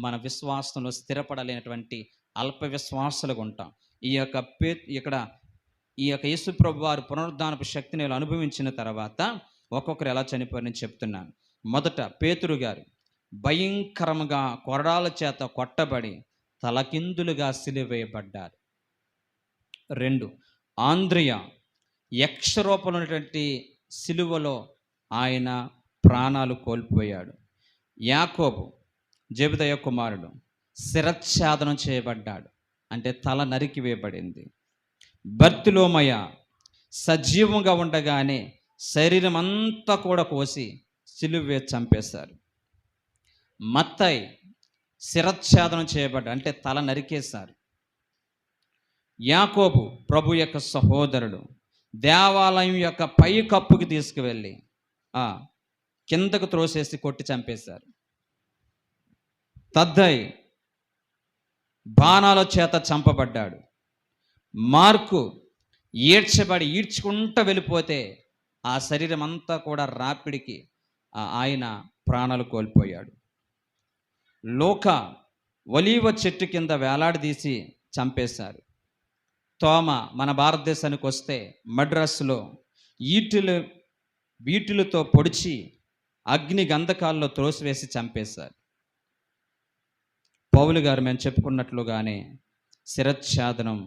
మన విశ్వాసంలో స్థిరపడలేనటువంటి అల్ప విశ్వాసులుగా ఉంటాం. ఈ యొక్క యేసు ప్రభు వారు పునరుద్ధానపు శక్తిని అనుభవించిన తర్వాత ఒక్కొక్కరు ఎలా చనిపోయారని నేను చెప్తున్నాను. మొదట పేతురు గారు భయంకరంగా కొరడాల చేత కొట్టబడి తలకిందులుగా సిలువేయబడ్డారు. 2 ఆంద్రియ యక్షరూపంలో ఉన్నటువంటి సిలువలో ఆయన ప్రాణాలు కోల్పోయాడు. యాకోబు జెబెదయి కుమారుడు శిరచ్ఛేదనం చేయబడ్డాడు, అంటే తల నరికివేయబడింది. బర్తిలోమయ సజీవంగా ఉండగానే శరీరం అంతా కూడా కోసి సిలువ చంపేశారు. మత్తయి శిరచ్ఛేదనం చేయబడ్డాడు, అంటే తల నరికేశారు. యాకోబు ప్రభు యొక్క సహోదరుడు దేవాలయం యొక్క పై కప్పుకి తీసుకువెళ్ళి కిందకు త్రోసేసి కొట్టి చంపేశారు. తద్దయి బాణాల చేత చంపబడ్డాడు. మార్కు ఈడ్చుకుంటూ వెళ్ళిపోతే ఆ శరీరం అంతా కూడా రాపిడికి ఆయన ప్రాణాలు కోల్పోయాడు. లోక ఒలీవ చెట్టు కింద వేలాడదీసి చంపేశారు. తోమ మన భారతదేశానికి వస్తే మద్రాసులో వీటిలతో పొడిచి అగ్ని గంధకాల్లో త్రోసివేసి చంపేశారు. పౌలు గారు మేము చెప్పుకున్నట్లుగానే శిరచ్ఛేదనం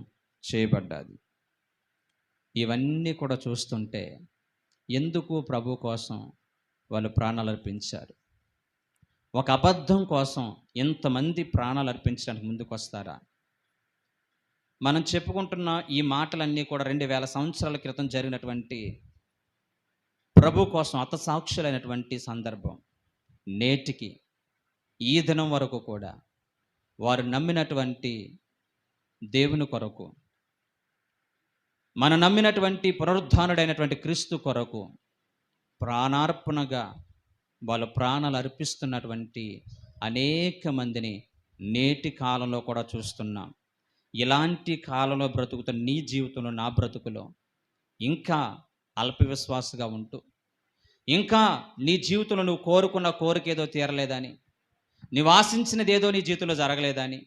చేయబడ్డాది. ఇవన్నీ కూడా చూస్తుంటే ఎందుకు ప్రభు కోసం వాళ్ళు ప్రాణాలు అర్పించారు? ఒక అబద్ధం కోసం ఎంతమంది ప్రాణాలు అర్పించడానికి ముందుకు వస్తారా? మనం చెప్పుకుంటున్న ఈ మాటలన్నీ కూడా 2000 సంవత్సరాల క్రితం జరిగినటువంటి ప్రభు కోసం హతసాక్షులైనటువంటి సందర్భం. నేటికి ఈ దినం వరకు కూడా వారు నమ్మినటువంటి దేవుని కొరకు, మనం నమ్మినటువంటి పునరుద్ధానుడైనటువంటి క్రీస్తు కొరకు ప్రాణార్పణగా వాళ్ళు ప్రాణాలు అర్పిస్తున్నటువంటి అనేక మందిని నేటి కాలంలో కూడా చూస్తున్నాం. ఇలాంటి కాలంలో బ్రతుకుతున్న నీ జీవితంలో, నా బ్రతుకులో ఇంకా అల్ప విశ్వాసగా ఉంటూ, ఇంకా నీ జీవితంలో నువ్వు కోరుకున్న కోరిక ఏదో తీరలేదని, నువ్వు ఆశించినది ఏదో నీ జీవితంలో జరగలేదని,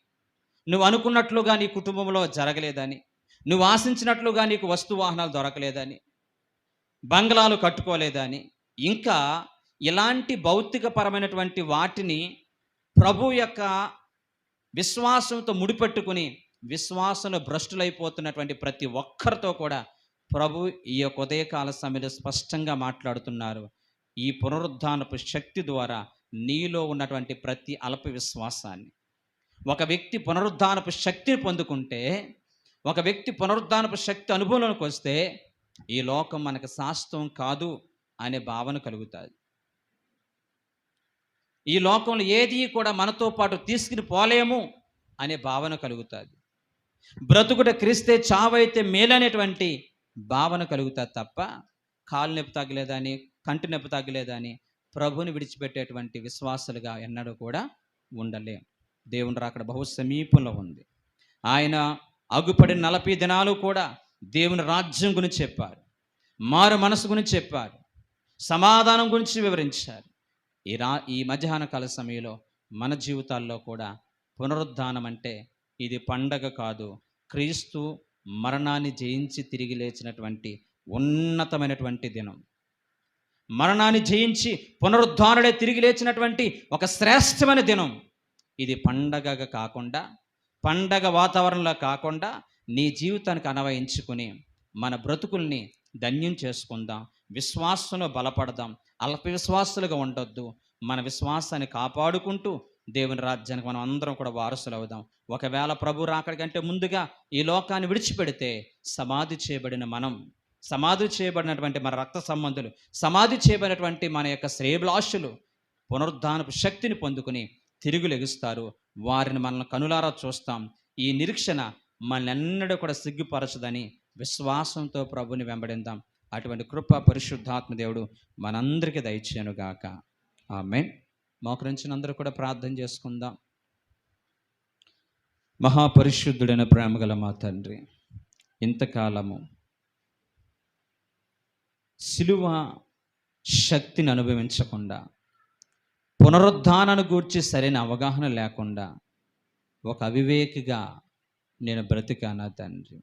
నువ్వు అనుకున్నట్లుగా నీ కుటుంబంలో జరగలేదని, నువ్వు ఆశించినట్లుగా నీకు వస్తు వాహనాలు దొరకలేదని, బంగ్లాలు కట్టుకోలేదని, ఇంకా ఇలాంటి భౌతికపరమైనటువంటి వాటిని ప్రభు యొక్క విశ్వాసంతో ముడిపెట్టుకుని విశ్వాసంలో భ్రష్టులైపోతున్నటువంటి ప్రతి ఒక్కరితో కూడా ప్రభు ఈ యొక్క ఉదయకాల సమయంలో స్పష్టంగా మాట్లాడుతున్నారు. ఈ పునరుద్ధానపు శక్తి ద్వారా నీలో ఉన్నటువంటి ప్రతి అల్ప విశ్వాసాన్ని, ఒక వ్యక్తి పునరుద్ధానపు శక్తిని పొందుకుంటే, ఒక వ్యక్తి పునరుద్ధానపు శక్తి అనుభవంలోకి వస్తే ఈ లోకం మనకు శాశ్వతం కాదు అనే భావన కలుగుతుంది. ఈ లోకంలో ఏది కూడా మనతో పాటు తీసుకుని పోలేము అనే భావన కలుగుతుంది. బ్రతుకుట క్రీస్తే, చావైతే మేలనేటువంటి భావన కలుగుతుంది తప్ప కాలు నొప్పి తగ్గలేదని, కంటి నొప్పి తగ్గలేదని ప్రభుని విడిచిపెట్టేటువంటి విశ్వాసులుగా ఎన్నడూ కూడా ఉండలేం. దేవుని రాకడ బహు సమీపంలో ఉంది. ఆయన అగుపడిన 40 దినాలు కూడా దేవుని రాజ్యం గురించి చెప్పారు, మారు మనసు గురించి చెప్పారు, సమాధానం గురించి వివరించారు. ఈ మధ్యాహ్న కాల సమయంలో మన జీవితాల్లో కూడా పునరుద్ధానం అంటే ఇది పండగ కాదు, క్రీస్తు మరణాన్ని జయించి తిరిగి లేచినటువంటి ఉన్నతమైనటువంటి దినం. మరణాన్ని జయించి పునరుద్ధానుడే తిరిగి లేచినటువంటి ఒక శ్రేష్టమైన దినం. ఇది పండగగా కాకుండా, పండగ వాతావరణంలో కాకుండా నీ జీవితానికి అన్వయించుకుని మన బ్రతుకుల్ని ధన్యం చేసుకుందాం, విశ్వాసంలో బలపడదాం, అల్ప విశ్వాసులుగా ఉండొద్దు. మన విశ్వాసాన్ని కాపాడుకుంటూ దేవుని రాజ్యానికి మనం అందరం కూడా వారసులు అవుదాం. ఒకవేళ ప్రభు రాకడి కంటే ముందుగా ఈ లోకాన్ని విడిచిపెడితే సమాధి చేయబడిన మనం, సమాధి చేయబడినటువంటి మన రక్త సంబంధులు, సమాధి చేయబడినటువంటి మన యొక్క శ్రేయభిలాషులు పునరుద్ధానపు శక్తిని పొందుకుని తిరిగి లెగుస్తారు. వారిని మనల్ని కనులారా చూస్తాం. ఈ నిరీక్షణ మనెన్నడూ కూడా సిగ్గుపరచదని విశ్వాసంతో ప్రభుని వెంబడిందాం. అటువంటి కృప పరిశుద్ధాత్మ దేవుడు మనందరికీ దయచేయనుగాక. ఆమేన్. మోకరించిన అందరూ కూడా ప్రార్థన చేసుకుందాం. మహాపరిశుద్ధుడైన ప్రేమగల మా తండ్రి, ఇంతకాలము సిలువ శక్తిని అనుభవించకుండా, పునరుద్ధానాన్ని గూర్చి సరైన అవగాహన లేకుండా ఒక అవివేకిగా నేను బ్రతికానా తండ్రి.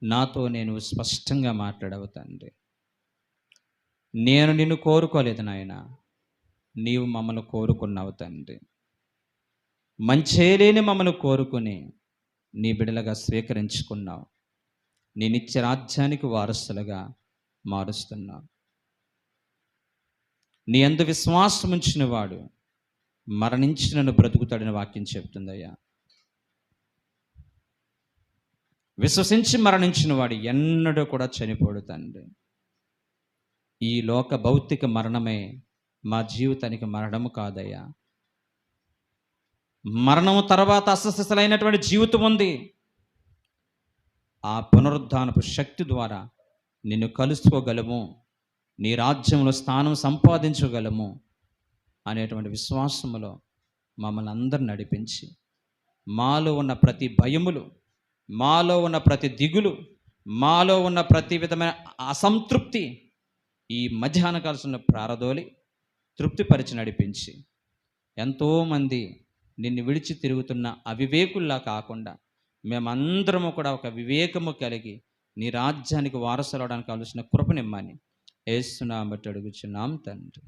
నాతో నేను స్పష్టంగా మాట్లాడవు తండ్రి. నేను నిన్ను కోరుకోలేదు నాయన, నీవు మమ్మల్ని కోరుకున్నావు తండ్రి. మంచేలేని మమ్మల్ని కోరుకుని నీ బిడ్డలుగా స్వీకరించుకున్నావు. నీ నిత్య రాజ్యానికి వారసులుగా మారుస్తున్నావు. నీ యందు విశ్వాసం ఉంచిన వాడు మరణించినను బ్రతుకుతాడని వాక్యం చెప్తుందయ్యా. విశ్వసించి మరణించిన వాడు ఎన్నడూ కూడా చనిపోడు తండ్రి. ఈ లోక భౌతిక మరణమే మా జీవితానికి మరణము కాదయ్యా. మరణము తర్వాత అస్సలైనటువంటి జీవితం ఉంది. ఆ పునరుద్ధానపు శక్తి ద్వారా నిన్ను కలుసుకోగలము, నీ రాజ్యంలో స్థానం సంపాదించగలము అనేటువంటి విశ్వాసములో మమ్మల్ని అందరిని నడిపించి, మాలో ఉన్న ప్రతి భయములు, మాలో ఉన్న ప్రతి దిగులు, మాలో ఉన్న ప్రతి విధమైన అసంతృప్తి ఈ మధ్యాహ్న కాలంలో ప్రారదోలి తృప్తిపరిచి నడిపించి, ఎంతోమంది నిన్ను విడిచి తిరుగుతున్న అవివేకుల్లా కాకుండా మేమందరము కూడా ఒక వివేకము కలిగి నీ రాజ్యానికి వారసులవడానికి కావలసిన కృపనిమ్మని యేసు నామమున అడుగుచున్నాం తండ్రి.